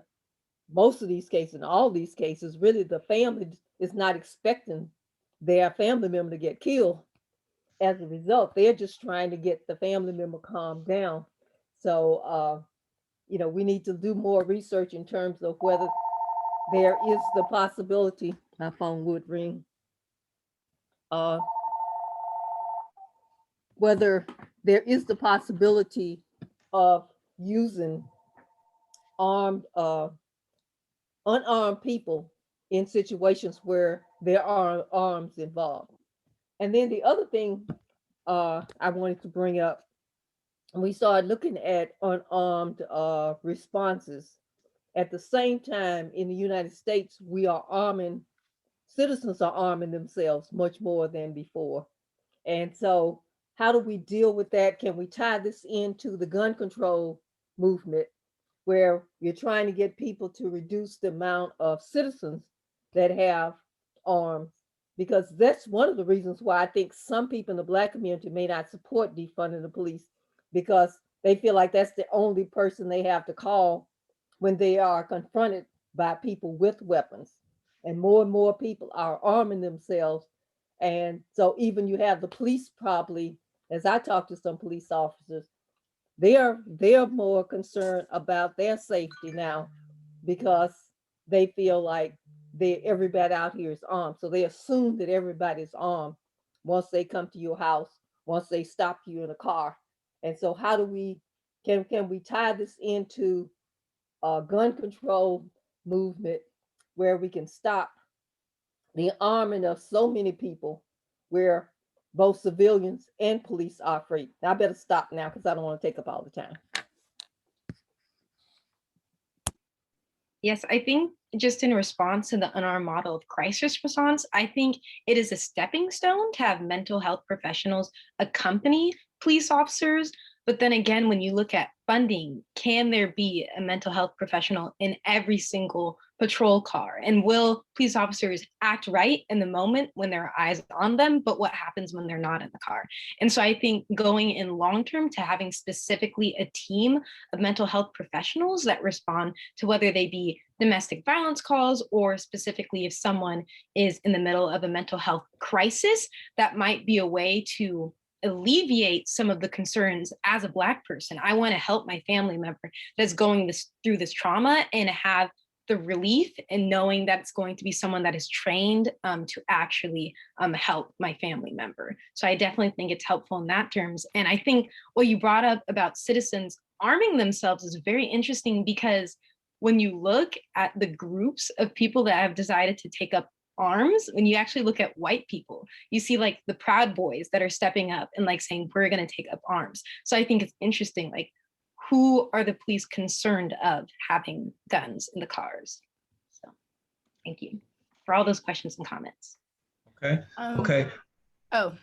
most of these cases, in all these cases, really the family is not expecting their family member to get killed. As a result, they're just trying to get the family member calmed down. So, we need to do more research in terms of whether there is the possibility, my phone would ring, whether there is the possibility of using unarmed people in situations where there are arms involved. And then the other thing I wanted to bring up, we started looking at unarmed responses. At the same time, in the United States, citizens are arming themselves much more than before. And so how do we deal with that? Can we tie this into the gun control movement, where you're trying to get people to reduce the amount of citizens that have arms? Because that's one of the reasons why I think some people in the Black community may not support defunding the police, because they feel like that's the only person they have to call when they are confronted by people with weapons. And more people are arming themselves. And so even you have the police, probably, as I talk to some police officers, they're more concerned about their safety now because they feel like everybody out here is armed. So they assume that everybody's armed once they come to your house, once they stop you in a car. And so how do we can we tie this into a gun control movement where we can stop the arming of so many people where both civilians and police are afraid? Now, I better stop now because I don't want to take up all the time. Yes, I think just in response to the unarmed model of crisis response, I think it is a stepping stone to have mental health professionals accompany police officers. But then again, when you look at funding, can there be a mental health professional in every single patrol car? And will police officers act right in the moment when there are eyes on them, but what happens when they're not in the car? And so I think going in long term to having specifically a team of mental health professionals that respond to whether they be domestic violence calls or specifically if someone is in the middle of a mental health crisis, that might be a way to alleviate some of the concerns as a Black person. I want to help my family member that's going through this trauma and have the relief and knowing that it's going to be someone that is trained to actually help my family member. So I definitely think it's helpful in that terms. And I think what you brought up about citizens arming themselves is very interesting because when you look at the groups of people that have decided to take up arms, when you actually look at white people, you see like the Proud Boys that are stepping up and like saying, we're going to take up arms. So I think it's interesting, like, who are the police concerned of having guns in the cars? So thank you for all those questions and comments. Okay. Okay. Oh,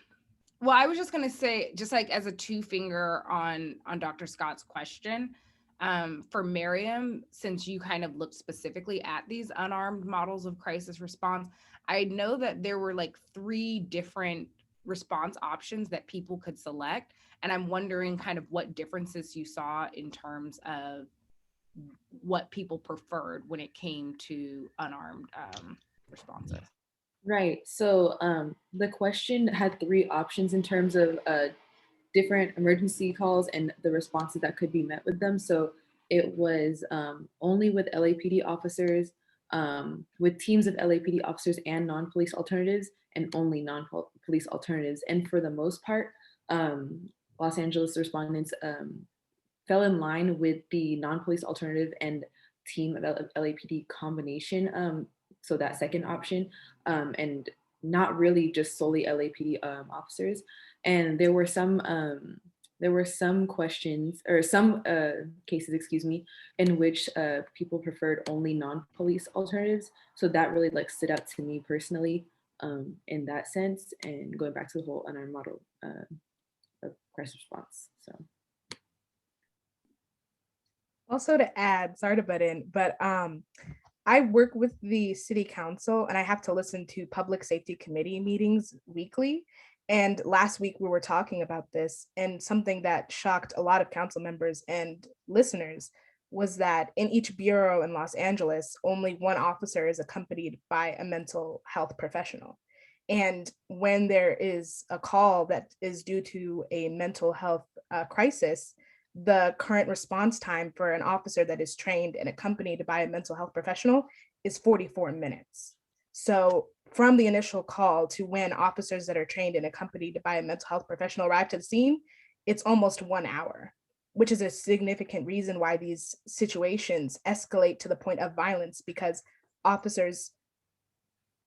well, I was just going to say, just like as a two finger on Dr. Scott's question, for Miriam, since you kind of looked specifically at these unarmed models of crisis response, I know that there were like 3 different response options that people could select. And I'm wondering kind of what differences you saw in terms of what people preferred when it came to unarmed responses. Right. So the question had 3 options in terms of different emergency calls and the responses that could be met with them. So it was only with LAPD officers, with teams of LAPD officers and non-police alternatives, and only non-police alternatives. And for the most part, Los Angeles respondents fell in line with the non-police alternative and team of LAPD combination. So that second option, and not really just solely LAPD officers. And there were some questions or some cases, excuse me, in which people preferred only non-police alternatives. So that really like stood out to me personally in that sense. And going back to the whole unarmed model of crisis response. So. Also to add, sorry to butt in, but I work with the city council and I have to listen to public safety committee meetings weekly. And last week we were talking about this, and something that shocked a lot of council members and listeners was that in each bureau in Los Angeles, only 1 officer is accompanied by a mental health professional. And when there is a call that is due to a mental health crisis, the current response time for an officer that is trained and accompanied by a mental health professional is 44 minutes. So from the initial call to when officers that are trained and accompanied by a mental health professional arrive to the scene, it's almost 1 hour, which is a significant reason why these situations escalate to the point of violence, because officers,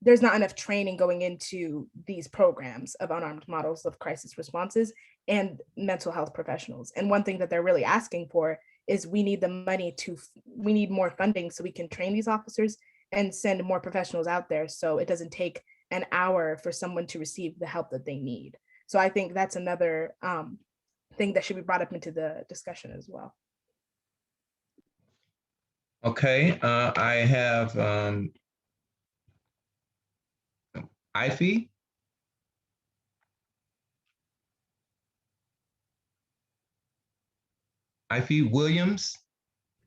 there's not enough training going into these programs of unarmed models of crisis responses and mental health professionals. And one thing that they're really asking for is we need more funding so we can train these officers and send more professionals out there so it doesn't take an hour for someone to receive the help that they need. So I think that's another thing that should be brought up into the discussion as well. Okay, I have Ify. Ify Williams,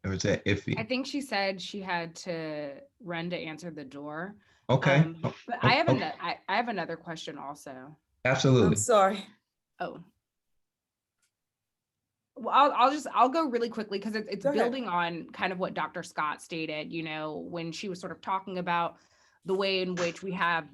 or is that Iffy? I think she said she had to run to answer the door. Okay. But I have another question also. Absolutely. I'm sorry. Oh. Well, I'll go really quickly because it's Go ahead. building on kind of what Dr. Scott stated, when she was sort of talking about the way in which we have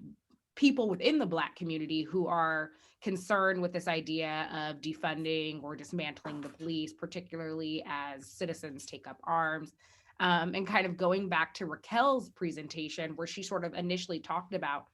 people within the Black community who are concerned with this idea of defunding or dismantling the police, particularly as citizens take up arms. And kind of going back to Raquel's presentation, where she sort of initially talked about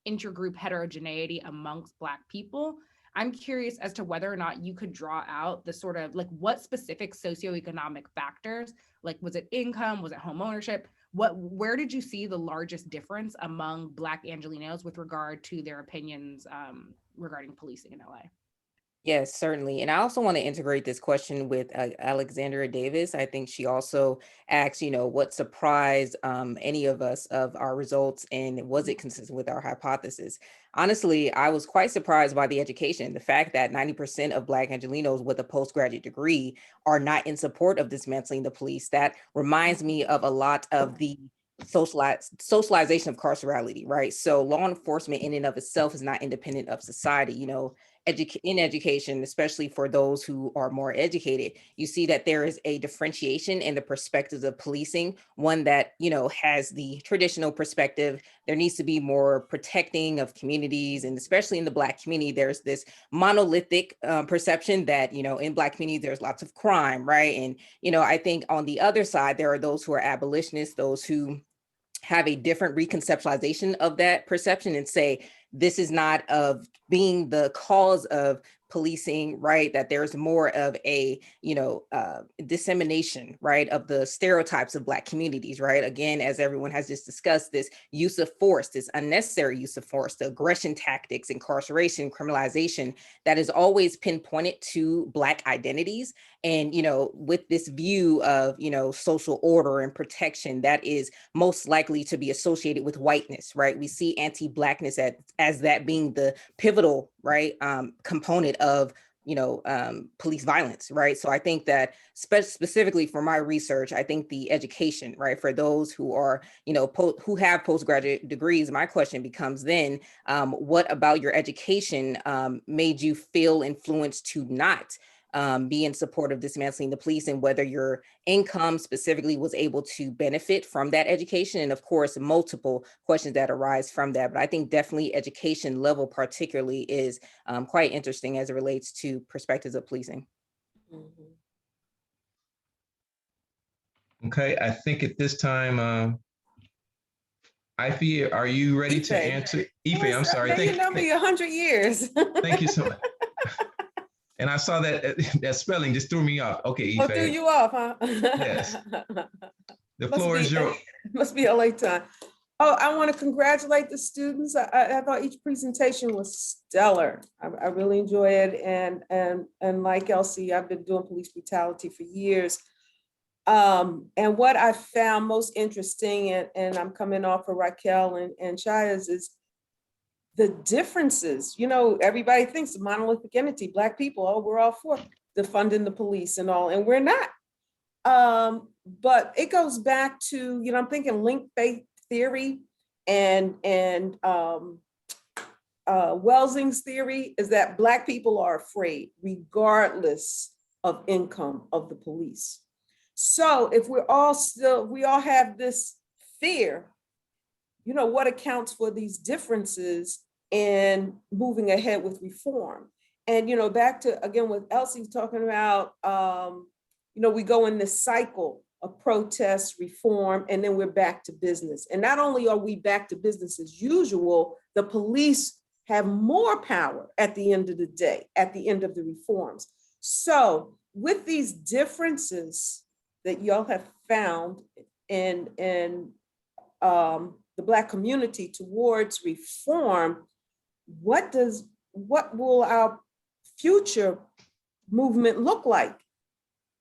intergroup heterogeneity amongst Black people. I'm curious as to whether or not you could draw out the sort of like what specific socioeconomic factors, like was it income, was it home ownership? Where did you see the largest difference among Black Angelenos with regard to their opinions regarding policing in LA? Yes, certainly. And I also want to integrate this question with Alexandra Davis. I think she also asked, what surprised any of us of our results, and was it consistent with our hypothesis? Honestly, I was quite surprised by the education. The fact that 90% of Black Angelenos with a postgraduate degree are not in support of dismantling the police. That reminds me of a lot of the socialization of carcerality, right? So law enforcement in and of itself is not independent of society. In education, especially for those who are more educated, you see that there is a differentiation in the perspectives of policing. One that, has the traditional perspective. There needs to be more protecting of communities, and especially in the Black community, there's this monolithic perception that, in Black communities, there's lots of crime, right? And, I think on the other side, there are those who are abolitionists, those who have a different reconceptualization of that perception and say, this is not of being the cause of policing, right? That there's more of a, dissemination, right, of the stereotypes of Black communities, right? Again, as everyone has just discussed, this use of force, this unnecessary use of force, the aggression tactics, incarceration, criminalization, that is always pinpointed to Black identities. And, with this view of, social order and protection, that is most likely to be associated with whiteness, right? We see anti-Blackness as that being the pivotal, right, component of, police violence, right? So I think that specifically for my research, I think the education, right, for those who are, who have postgraduate degrees, my question becomes then, what about your education made you feel influenced to not be in support of dismantling the police, and whether your income specifically was able to benefit from that education? And of course, multiple questions that arise from that. But I think definitely education level particularly is quite interesting as it relates to perspectives of policing. Okay, I think at this time, Ife, are you ready to answer? Ife, I'm sorry. You know me 100 years. Thank you so much. And I saw that spelling just threw me off. Okay, Ife. Oh, threw you off, huh? Yes. The floor is yours. Must be LA time. Oh, I want to congratulate the students. I thought each presentation was stellar. I really enjoy it. And like Elsie, I've been doing police brutality for years. And what I found most interesting, and I'm coming off of Raquel and Shaya's, is the differences. Everybody thinks the monolithic entity, Black people, oh, we're all for defunding the police and all, and we're not. But it goes back to, I'm thinking link faith theory and Welsing's theory is that Black people are afraid regardless of income of the police. So if we all have this fear, what accounts for these differences in moving ahead with reform? And, back to, again, what Elsie's talking about, we go in this cycle of protest, reform, and then we're back to business. And not only are we back to business as usual, the police have more power at the end of the day, at the end of the reforms. So with these differences that y'all have found in the Black community towards reform, what will our future movement look like?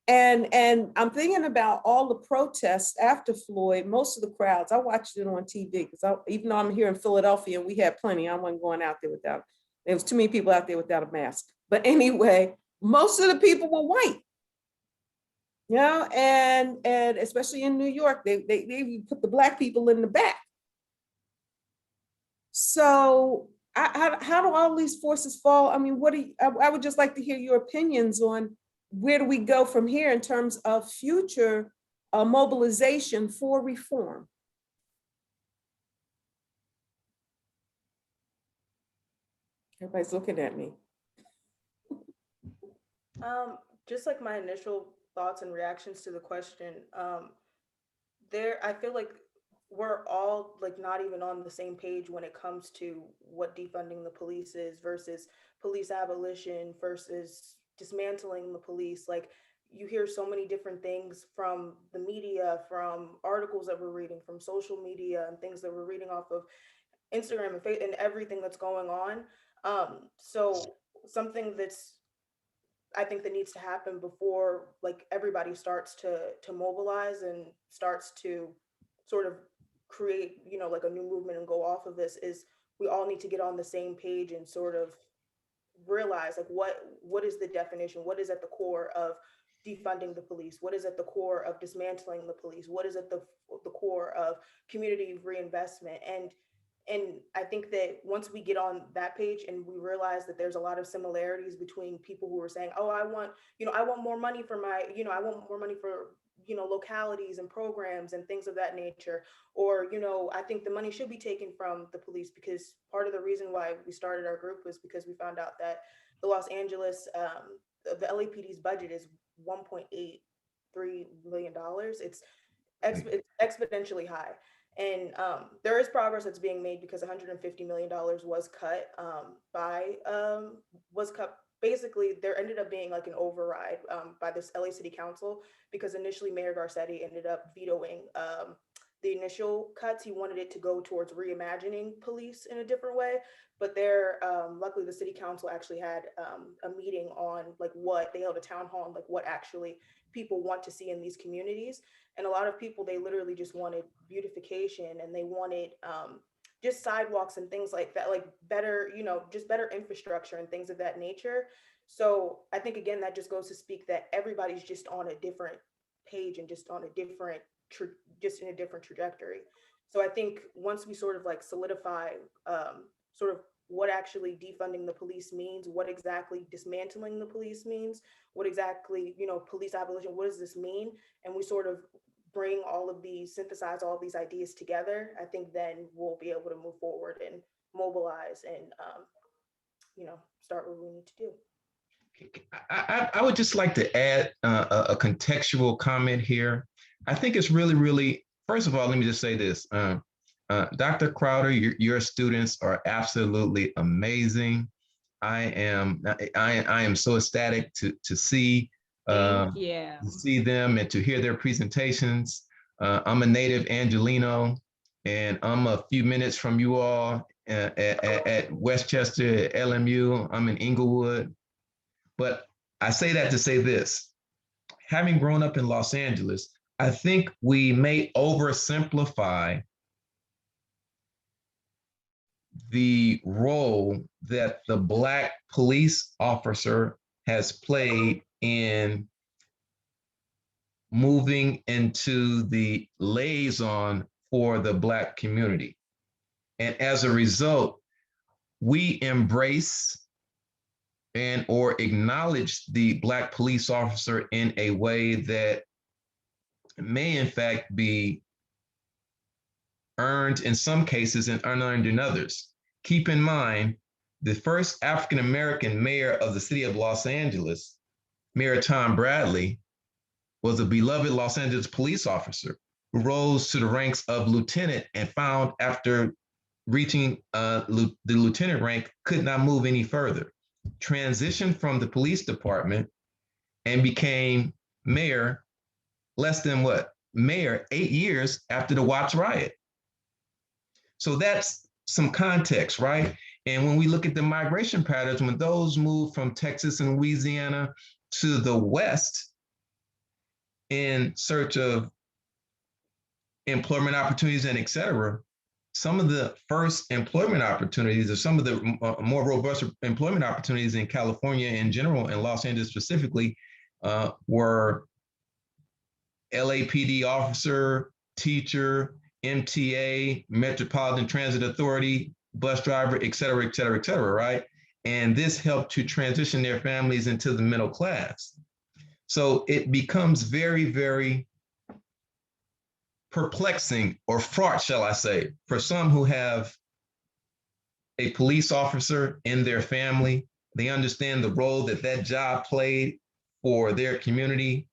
And I'm thinking about all the protests after Floyd. Most of the crowds, I watched it on TV because even though I'm here in Philadelphia and we had plenty, I wasn't going out there there was too many people out there without a mask. But anyway, most of the people were white. And especially in New York, they put the Black people in the back. So how do all these forces fall? I mean, I would just like to hear your opinions on where do we go from here in terms of future mobilization for reform? Everybody's looking at me. Just like my initial thoughts and reactions to the question, I feel like we're all like not even on the same page when it comes to what defunding the police is versus police abolition versus dismantling the police. Like, you hear so many different things from the media, from articles that we're reading, from social media and things that we're reading off of Instagram and Facebook and everything that's going on. So something that's, I think, that needs to happen before like everybody starts to mobilize and starts to sort of create, you know, like a new movement and go off of this, is we all need to get on the same page and sort of realize like what is the definition, what is at the core of defunding the police, what is at the core of dismantling the police, what is at the core of community reinvestment. And I think that once we get on that page and we realize that there's a lot of similarities between people who are saying, oh, I want more money for I want more money for, localities and programs and things of that nature. Or, I think the money should be taken from the police, because part of the reason why we started our group was because we found out that the Los Angeles, the LAPD's budget is $1.83 million. It's exponentially high. And there is progress that's being made, because $150 million was cut basically. There ended up being like an override by this LA City Council, because initially Mayor Garcetti ended up vetoing the initial cuts. He wanted it to go towards reimagining police in a different way. But luckily the City Council actually had a meeting on they held a town hall on what actually people want to see in these communities. And a lot of people, they literally just wanted beautification, and they wanted just sidewalks and things like that, like better, just better infrastructure and things of that nature. So I think, again, that just goes to speak that everybody's just on a different page and just on a different, just in a different trajectory. So I think once we sort of solidify sort of what actually defunding the police means, what exactly dismantling the police means, what exactly, police abolition, what does this mean? And we sort of synthesize all of these ideas together, I think then we'll be able to move forward and mobilize and, start what we need to do. I would just like to add a contextual comment here. I think it's really, really, first of all, let me just say this. Dr. Crowder, your students are absolutely amazing. I am so ecstatic to see them and to hear their presentations. I'm a native Angelino, and I'm a few minutes from you all at Westchester, at LMU. I'm in Inglewood. But I say that to say this: having grown up in Los Angeles, I think we may oversimplify the role that the Black police officer has played in moving into the liaison for the Black community. And as a result, we embrace and or acknowledge the Black police officer in a way that may in fact be earned in some cases and unearned in others. Keep in mind, the first African-American mayor of the city of Los Angeles, Mayor Tom Bradley, was a beloved Los Angeles police officer who rose to the ranks of lieutenant and found, after reaching the lieutenant rank, could not move any further. Transitioned from the police department and became mayor mayor 8 years after the Watts riot. So that's some context, right? And when we look at the migration patterns, when those move from Texas and Louisiana to the West in search of employment opportunities and et cetera, some of the first employment opportunities, or some of the more robust employment opportunities in California in general and Los Angeles specifically, were LAPD officer, teacher, MTA, Metropolitan Transit Authority, bus driver, et cetera, right? And this helped to transition their families into the middle class. So it becomes very, very perplexing or fraught, shall I say, for some who have a police officer in their family. They understand the role that that job played for their community,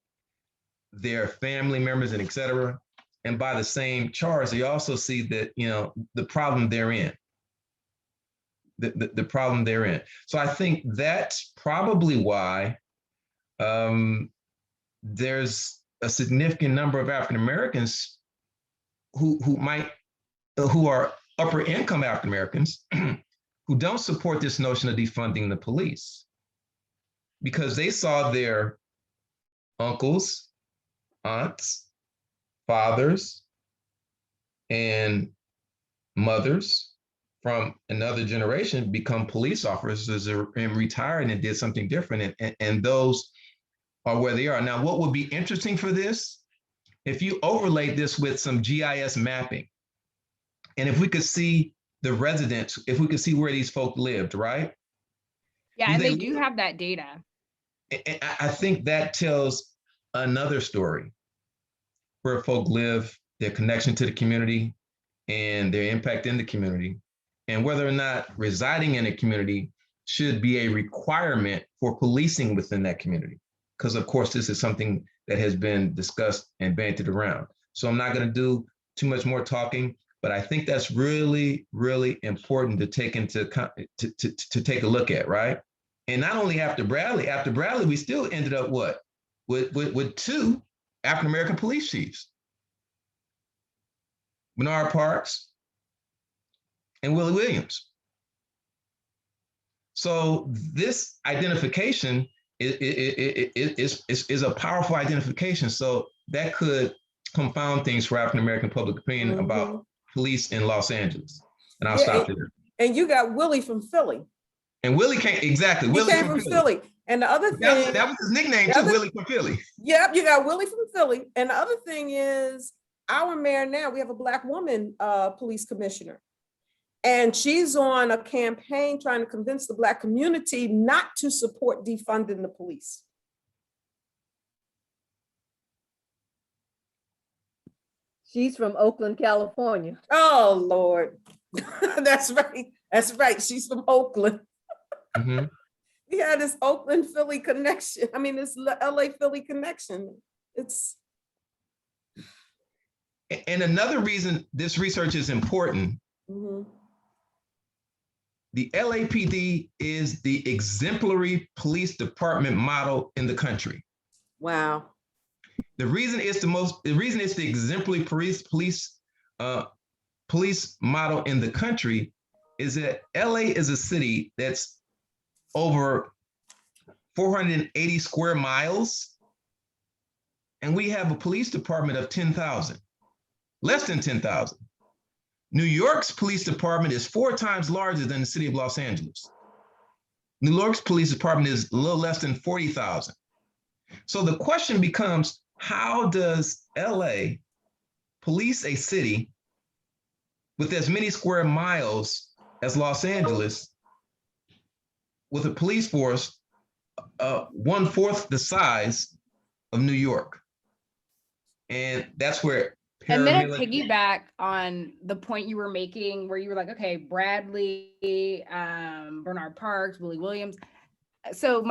their family members, and et cetera. And by the same charge, they also see that, the problem they're in. The problem they're in. So I think that's probably why there's a significant number of African Americans who are upper income African Americans who don't support this notion of defunding the police, because they saw their uncles, aunts, fathers, and mothers from another generation become police officers and retired and did something different. And those are where they are. Now, what would be interesting for this, if you overlay this with some GIS mapping, and if we could see the residents, if we could see where these folk lived, right? Yeah, and they do have that data. And I think that tells another story, where folk live, their connection to the community, and their impact in the community, and whether or not residing in a community should be a requirement for policing within that community. Because of course, this is something that has been discussed and bandied around. So I'm not going to do too much more talking, but I think that's really, really important to take to take a look at, right? And not only after Bradley, we still ended up with two African American police chiefs, Bernard Parks and Willie Williams. So this identification is a powerful identification. So that could confound things for African American public opinion about police in Los Angeles. And I'll stop there. And you got Willie from Philly. And Willie came, exactly. He Willie came from Philly. And the other thing, that was his nickname too, Willie from Philly. Yep, you got Willie from Philly. And the other thing is, our mayor now, we have a Black woman police commissioner. And she's on a campaign trying to convince the Black community not to support defunding the police. She's from Oakland, California. Oh, Lord. That's right. That's right. She's from Oakland. Mm-hmm. We had this Oakland Philly connection. I mean, this LA Philly connection. And another reason this research is important, the LAPD is the exemplary police department model in the country. Wow. The reason it's the exemplary police model in the country is that LA is a city that's over 480 square miles, and we have a police department of 10,000, less than 10,000. New York's police department is 4 times larger than the city of Los Angeles. New York's police department is a little less than 40,000. So the question becomes, how does LA police a city with as many square miles as Los Angeles, with a police force 1/4 the size of New York? And that's where and then to piggyback on the point you were making, where you were like, okay, Bradley, Bernard Parks, Willie Williams. So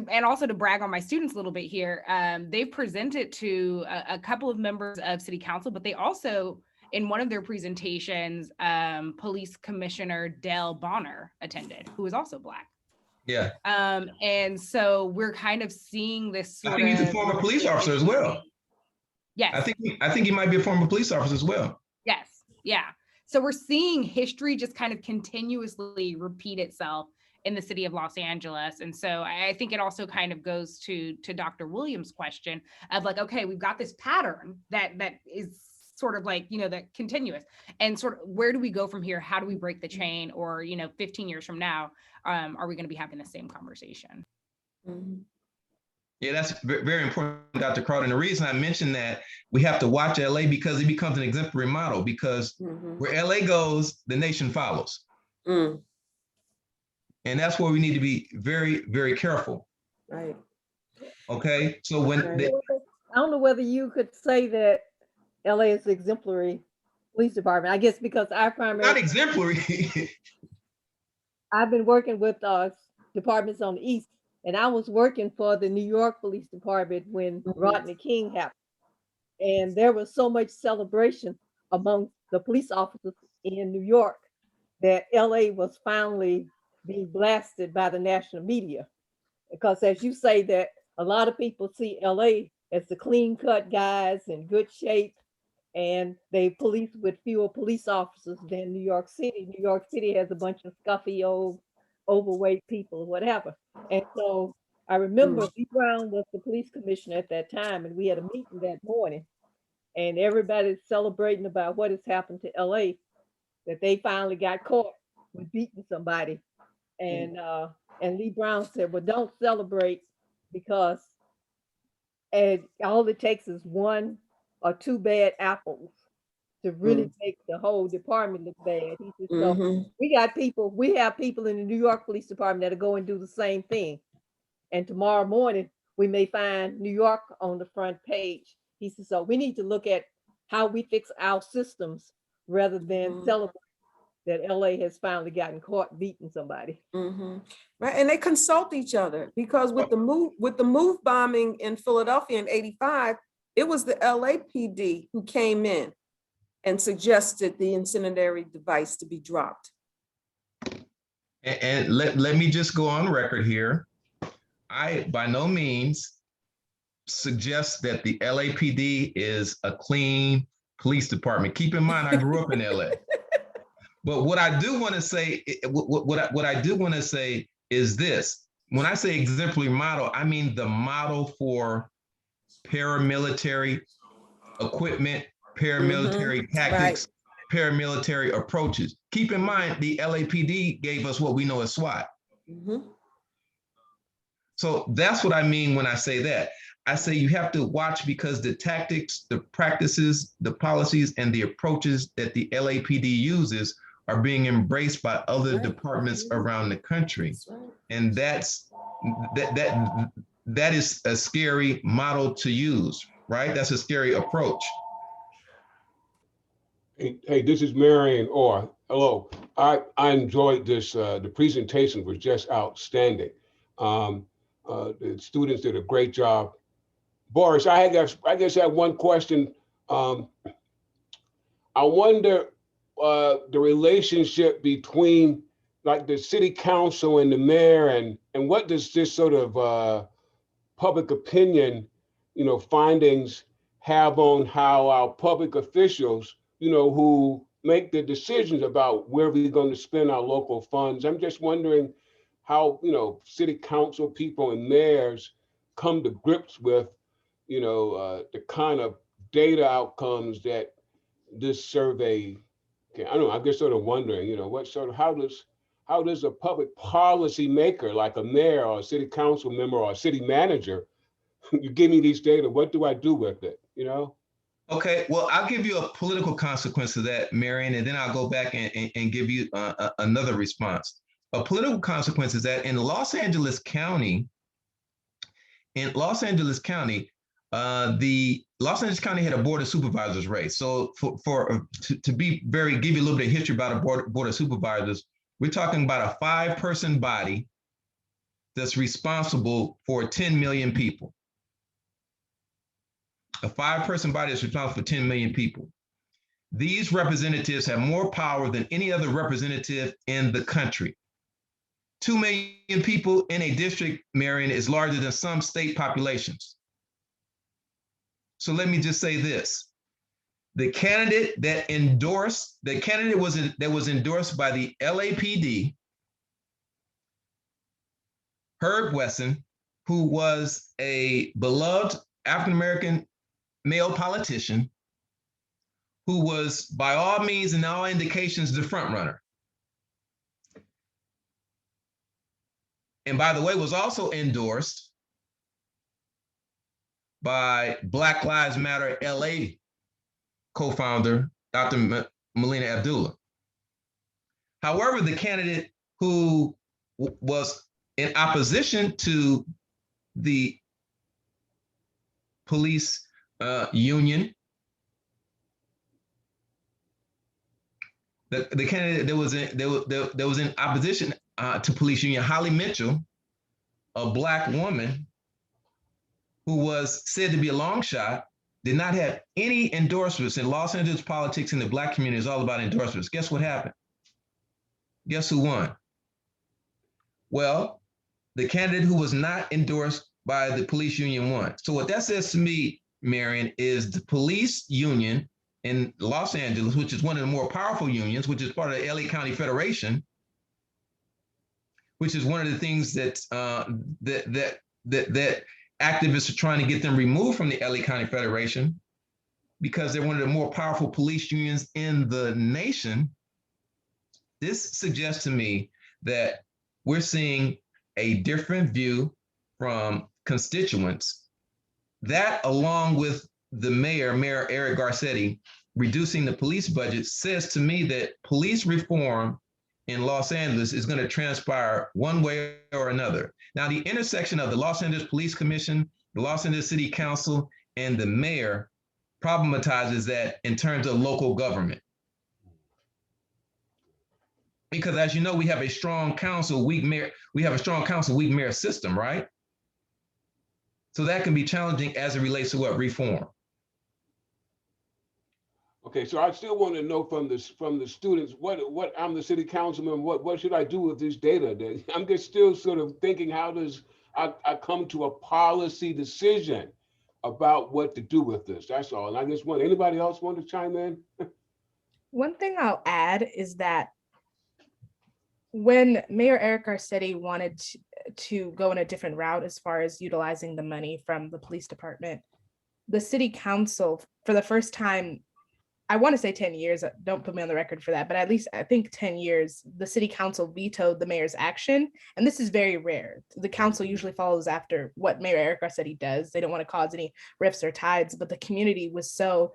and also to brag on my students a little bit here, they've presented to a couple of members of city council, but they also, in one of their presentations, Police Commissioner Dale Bonner attended, who is also Black. Yeah. And so we're kind of seeing this. I think he's a former police officer as well. Yes. I think he might be a former police officer as well. Yes. Yeah. So we're seeing history just kind of continuously repeat itself in the city of Los Angeles. And so I think it also kind of goes to Dr. Williams' question of like, okay, we've got this pattern that is sort of like, that continuous, and sort of where do we go from here? How do we break the chain? Or, 15 years from now, are we going to be having the same conversation? Yeah, that's very important, Dr. Crowder. And the reason I mentioned that we have to watch LA, because it becomes an exemplary model, because where LA goes, the nation follows. And that's where we need to be very, very careful. Right. Okay, so when Right. they, I don't know whether you could say that LA is exemplary police department. I guess because our not primary, exemplary. I've been working with departments on the East, and I was working for the New York Police Department when Rodney King happened. And there was so much celebration among the police officers in New York that LA was finally being blasted by the national media. Because as you say that a lot of people see LA as the clean cut guys in good shape, and they police with fewer police officers than New York City. New York City has a bunch of scuffy old overweight people, whatever. And so I remember Lee Brown was the police commissioner at that time, and we had a meeting that morning, and everybody's celebrating about what has happened to LA, that they finally got caught with beating somebody. And Lee Brown said, well, don't celebrate because all it takes is one or two bad apples to really make the whole department look bad. He said, so we have people in the New York Police Department that are going to do the same thing. And tomorrow morning, we may find New York on the front page. He said, so we need to look at how we fix our systems rather than celebrate that LA has finally gotten caught beating somebody. Right, and they consult each other because with the move bombing in Philadelphia in '85, it was the LAPD who came in and suggested the incendiary device to be dropped. and let me just go on record here. I by no means suggest that the LAPD is a clean police department. Keep in mind, I grew up in LA. But what I do want to say, what I do want to say is this: when I say exemplary model, I mean the model for paramilitary equipment, paramilitary tactics, paramilitary approaches. Keep in mind, the LAPD gave us what we know as SWAT. So that's what I mean when I say that. I say you have to watch because the tactics, the practices, the policies, and the approaches that the LAPD uses are being embraced by other departments around the country. And that is a scary model to use, right? That's a scary approach. Hey, this is Marion Orr. Hello. I enjoyed this. The presentation was just outstanding. The students did a great job. Boris, I guess I have one question. I wonder the relationship between like the city council and the mayor, and what does this sort of public opinion, findings have on how our public officials, who make the decisions about where we're going to spend our local funds. I'm just wondering how, city council people and mayors come to grips with, the kind of data outcomes that this survey can. I don't know, I'm just sort of wondering, how does a public policy maker like a mayor or a city council member or a city manager, you give me these data, what do I do with it, Okay, well, I'll give you a political consequence of that, Marion, and then I'll go back and give you another response. A political consequence is that in Los Angeles County, the Los Angeles County had a board of supervisors race. So to be give you a little bit of history about a board of supervisors, we're talking about a 5-person body that's responsible for 10 million people. A 5-person body is responsible for 10 million people. These representatives have more power than any other representative in the country. 2 million people in a district, Marion, is larger than some state populations. So let me just say this. The candidate that was endorsed by the LAPD, Herb Wesson, who was a beloved African-American male politician, who was by all means and all indications the front runner. And by the way, was also endorsed by Black Lives Matter LA co-founder, Dr. Melina Abdullah. However, the candidate who was in opposition to the police union. The candidate that was in opposition to police union, Holly Mitchell, a Black woman who was said to be a long shot, did not have any endorsements. In Los Angeles politics in the Black community is all about endorsements. Guess what happened? Guess who won? Well, the candidate who was not endorsed by the police union won. So what that says to me, Marion, is the police union in Los Angeles, which is one of the more powerful unions, which is part of the LA County Federation, which is one of the things that that activists are trying to get them removed from the LA County Federation, because they're one of the more powerful police unions in the nation. This suggests to me that we're seeing a different view from constituents. That, along with the Mayor Eric Garcetti, reducing the police budget, says to me that police reform in Los Angeles is going to transpire one way or another. Now, the intersection of the Los Angeles Police Commission, the Los Angeles City Council, and the mayor problematizes that in terms of local government. Because as you know, we have a strong council, weak mayor, weak mayor system, right? So that can be challenging as it relates to what? Reform. Okay, so I still want to know from the students, what I'm the city councilman, what should I do with this data? I'm just still sort of thinking, how does I come to a policy decision about what to do with this? That's all. And I just want, anybody else want to chime in? One thing I'll add is that when Mayor Eric Garcetti wanted to go in a different route as far as utilizing the money from the police department, the city council, for the first time, I want to say 10 years, don't put me on the record for that, but at least I think 10 years, the city council vetoed the mayor's action. And this is very rare. The council usually follows after what Mayor Eric Garcetti does. They don't want to cause any rifts or tides, but the community was so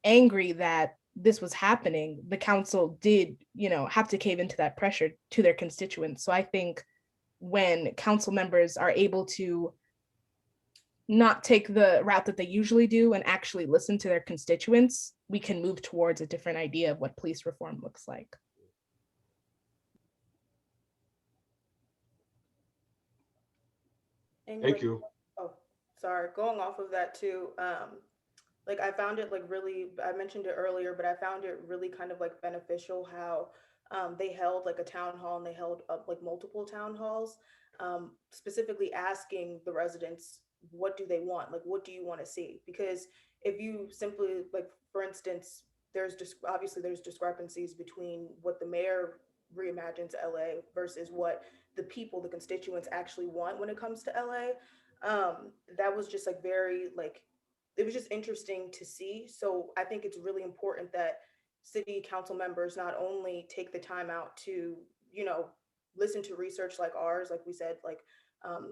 angry that this was happening. The council did, have to cave into that pressure to their constituents. So I think when council members are able to not take the route that they usually do and actually listen to their constituents, we can move towards a different idea of what police reform looks like. Thank you. Oh, sorry. Going off of that too, like I found it really, I mentioned it earlier, but I found it really kind of beneficial how they held a town hall, and they held up multiple town halls, specifically asking the residents, what do they want? What do you want to see? Because if you simply, for instance, there's discrepancies between what the mayor reimagines LA versus what the people, the constituents actually want when it comes to LA. That was just very it was just interesting to see. So I think it's really important that city council members not only take the time out to, listen to research like ours, like we said,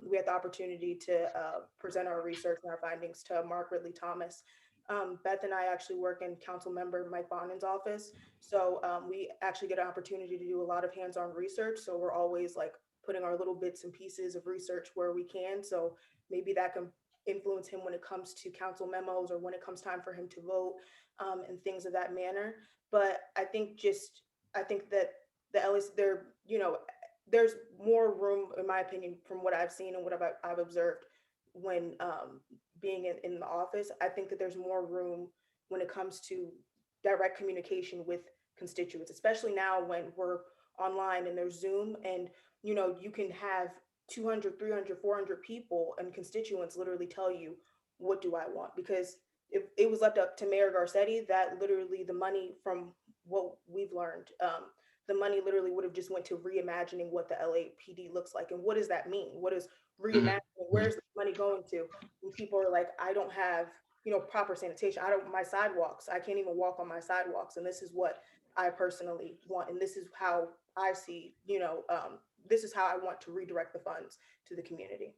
we had the opportunity to present our research and our findings to Mark Ridley Thomas. Beth and I actually work in council member Mike Bonan's office. So we actually get an opportunity to do a lot of hands-on research. So we're always putting our little bits and pieces of research where we can. So maybe that can influence him when it comes to council memos or when it comes time for him to vote, and things of that manner. But I think that the LS, there's more room, in my opinion, from what I've seen and what I've observed when being in the office. I think that there's more room when it comes to direct communication with constituents, especially now when we're online and there's Zoom, and you can have 200, 300, 400 people and constituents literally tell you, what do I want? Because if it was left up to Mayor Garcetti, that literally the money, from what we've learned, the money literally would have just went to reimagining what the LAPD looks like. And what does that mean? What is reimagining? Where's the money going to? When people are like, I don't have, proper sanitation. My sidewalks, I can't even walk on my sidewalks. And this is what I personally want. And this is how I see, this is how I want to redirect the funds to the community.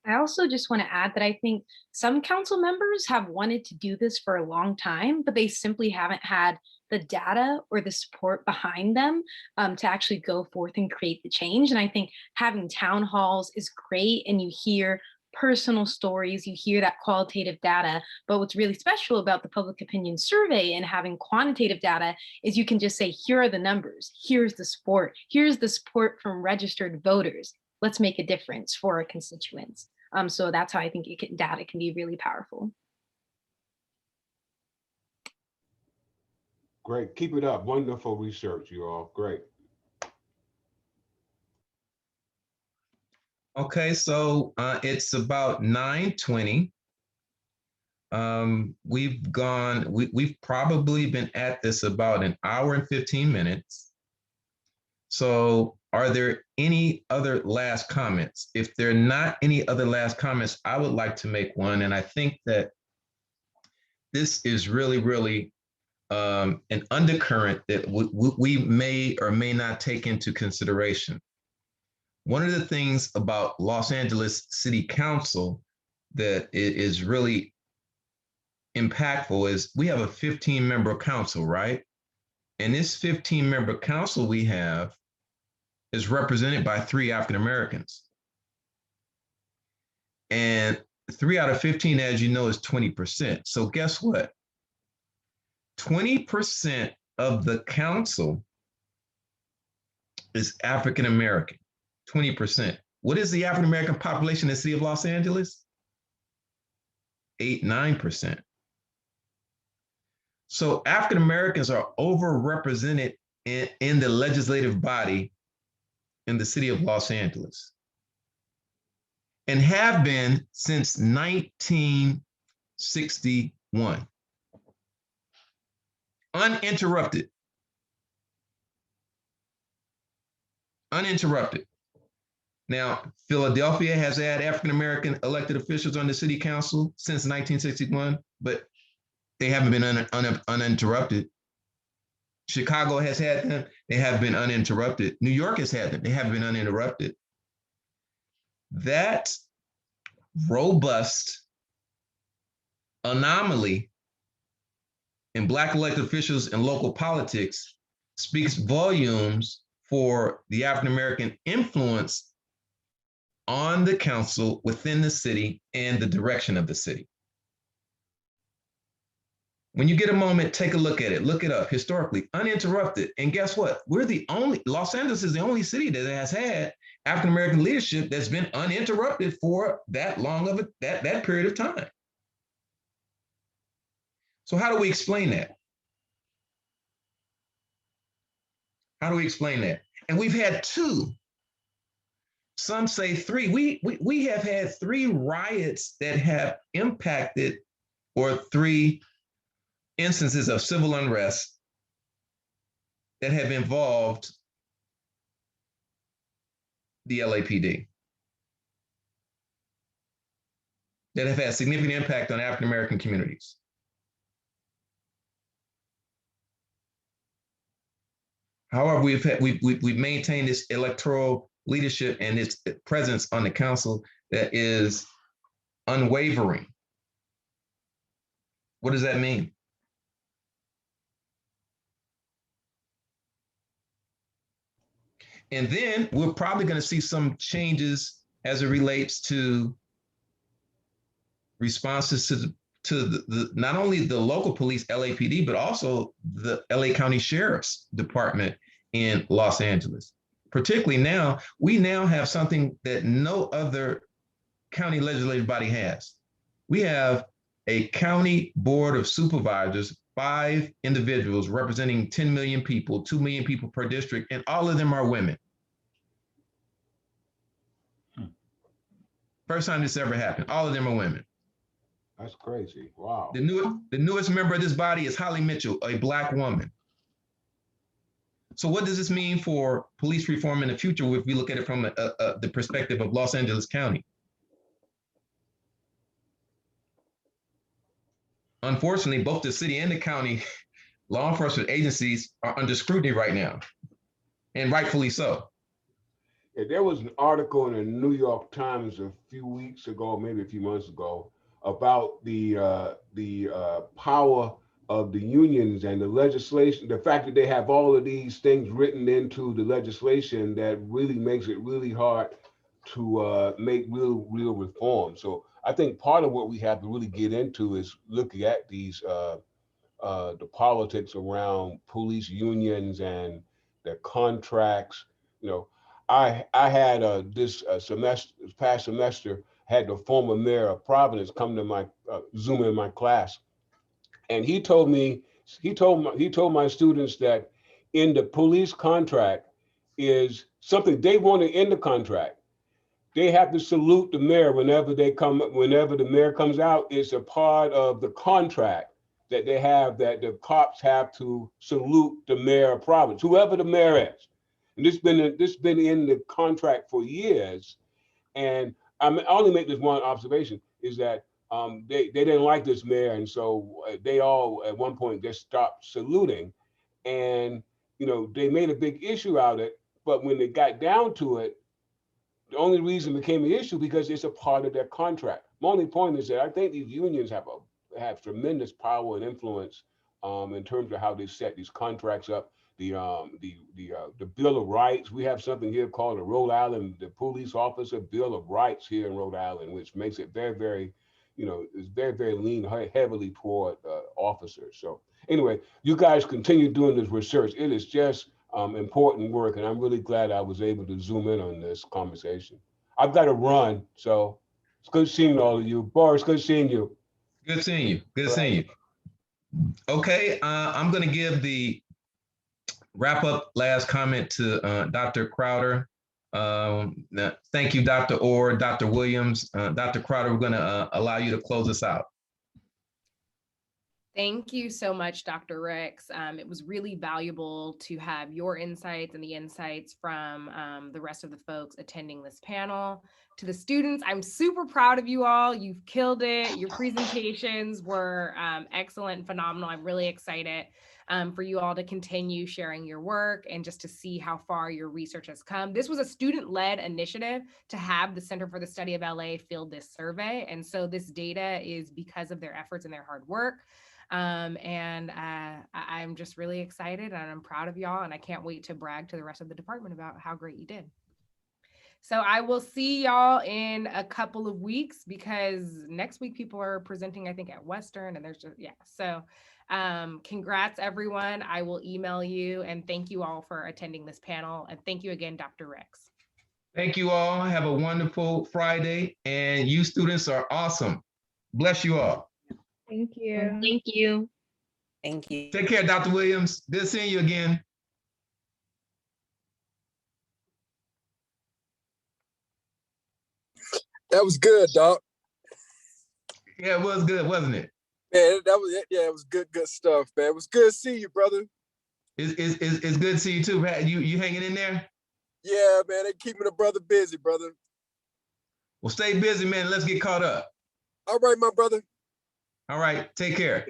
I also just want to add that I think some council members have wanted to do this for a long time, but they simply haven't had the data or the support behind them to actually go forth and create the change. And I think having town halls is great, and you hear personal stories, you hear that qualitative data. But what's really special about the public opinion survey and having quantitative data is you can just say, here are the numbers, here's the support from registered voters. Let's make a difference for our constituents. So that's how I think data can be really powerful. Great, keep it up. Wonderful research, you all. Great. Okay, so it's about 9:20. We've probably been at this about an hour and 15 minutes. So are there any other last comments? If there are not any other last comments, I would like to make one. And I think that this is really, really an undercurrent that we may or may not take into consideration. One of the things about Los Angeles City Council that is really impactful is we have a 15-member council, right? And this 15-member council we have is represented by 3 African Americans. And 3 out of 15, as you know, is 20%. So guess what? 20% of the council is African American, 20%. What is the African American population in the city of Los Angeles? 8-9%. So African Americans are overrepresented in the legislative body in the city of Los Angeles and have been since 1961. Uninterrupted. Uninterrupted. Now, Philadelphia has had African-American elected officials on the city council since 1961, but they haven't been uninterrupted. Chicago has had them, they have been uninterrupted. New York has had them, they have been uninterrupted. That robust anomaly in Black elected officials and local politics speaks volumes for the African-American influence on the council within the city and the direction of the city. When you get a moment, take a look at it, look it up historically, uninterrupted. And guess what? Los Angeles is the only city that has had African-American leadership that's been uninterrupted for that long of that period of time. So how do we explain that? How do we explain that? And we've had 2. Some say 3. We have had 3 riots that have impacted, or 3 instances of civil unrest that have involved the LAPD, that have had significant impact on African American communities. However, we've maintained this electoral leadership and its presence on the council that is unwavering. What does that mean? And then we're probably going to see some changes as it relates to responses to the not only the local police, LAPD, but also the LA County Sheriff's Department in Los Angeles. Particularly now, we now have something that no other county legislative body has. We have a county board of supervisors, 5 individuals representing 10 million people, 2 million people per district, and all of them are women. First time this ever happened. All of them are women. That's crazy. Wow. The newest member of this body is Holly Mitchell, a Black woman. So what does this mean for police reform in the future if we look at it from the perspective of Los Angeles County? Unfortunately, both the city and the county law enforcement agencies are under scrutiny right now, and rightfully so. Yeah, there was an article in the New York Times a few weeks ago, maybe a few months ago, about the power of the unions and the legislation, the fact that they have all of these things written into the legislation that really makes it really hard to make real reform. So I think part of what we have to really get into is looking at these the politics around police unions and their contracts. You know, I had this past semester had the former mayor of Providence come to my Zoom in my class, and he told my students that in the police contract is something they want to end the contract. They have to salute the mayor whenever the mayor comes out. It's a part of the contract that they have, that the cops have to salute the mayor of Providence, whoever the mayor is. And this been in the contract for years. And I only make this one observation, is that they didn't like this mayor, and so they all at one point just stopped saluting. And they made a big issue out of it, but when they got down to it, the only reason it became an issue because it's a part of their contract. My only point is that I think these unions have tremendous power and influence in terms of how they set these contracts up. The Bill of Rights. We have something here called the Rhode Island, the Police Officer Bill of Rights here in Rhode Island, which makes it very, very, it's very, very lean heavily toward officers. So anyway, you guys continue doing this research. It is just important work, and I'm really glad I was able to zoom in on this conversation. I've got to run, so it's good seeing all of you. Boris, good seeing you. Good seeing you. Good seeing you. Okay, I'm going to give the wrap up last comment to Dr. Crowder. Thank you, Dr. Orr, Dr. Williams. Dr. Crowder, we're going to allow you to close us out. Thank you so much, Dr. Ricks. It was really valuable to have your insights and the insights from the rest of the folks attending this panel. To the students, I'm super proud of you all. You've killed it. Your presentations were excellent and phenomenal. I'm really excited for you all to continue sharing your work and just to see how far your research has come. This was a student-led initiative to have the Center for the Study of LA field this survey. And so this data is because of their efforts and their hard work. I'm just really excited and I'm proud of y'all, and I can't wait to brag to the rest of the department about how great you did. So I will see y'all in a couple of weeks, because next week people are presenting, I think, at Western, and there's just, yeah. So congrats everyone. I will email you, and thank you all for attending this panel. And thank you again, Dr. Ricks. Thank you all. Have a wonderful Friday, and you students are awesome. Bless you all. Thank you. Thank you. Thank you. Take care, Dr. Williams. Good seeing you again. That was good, Doc. Yeah, it was good, wasn't it? Man, that was it. Yeah, it was good stuff, man. It was good seeing you, brother. It's good to see you too, Pat. You hanging in there? Yeah, man, they keeping a brother busy, brother. Well, stay busy, man. Let's get caught up. All right, my brother. All right, take care.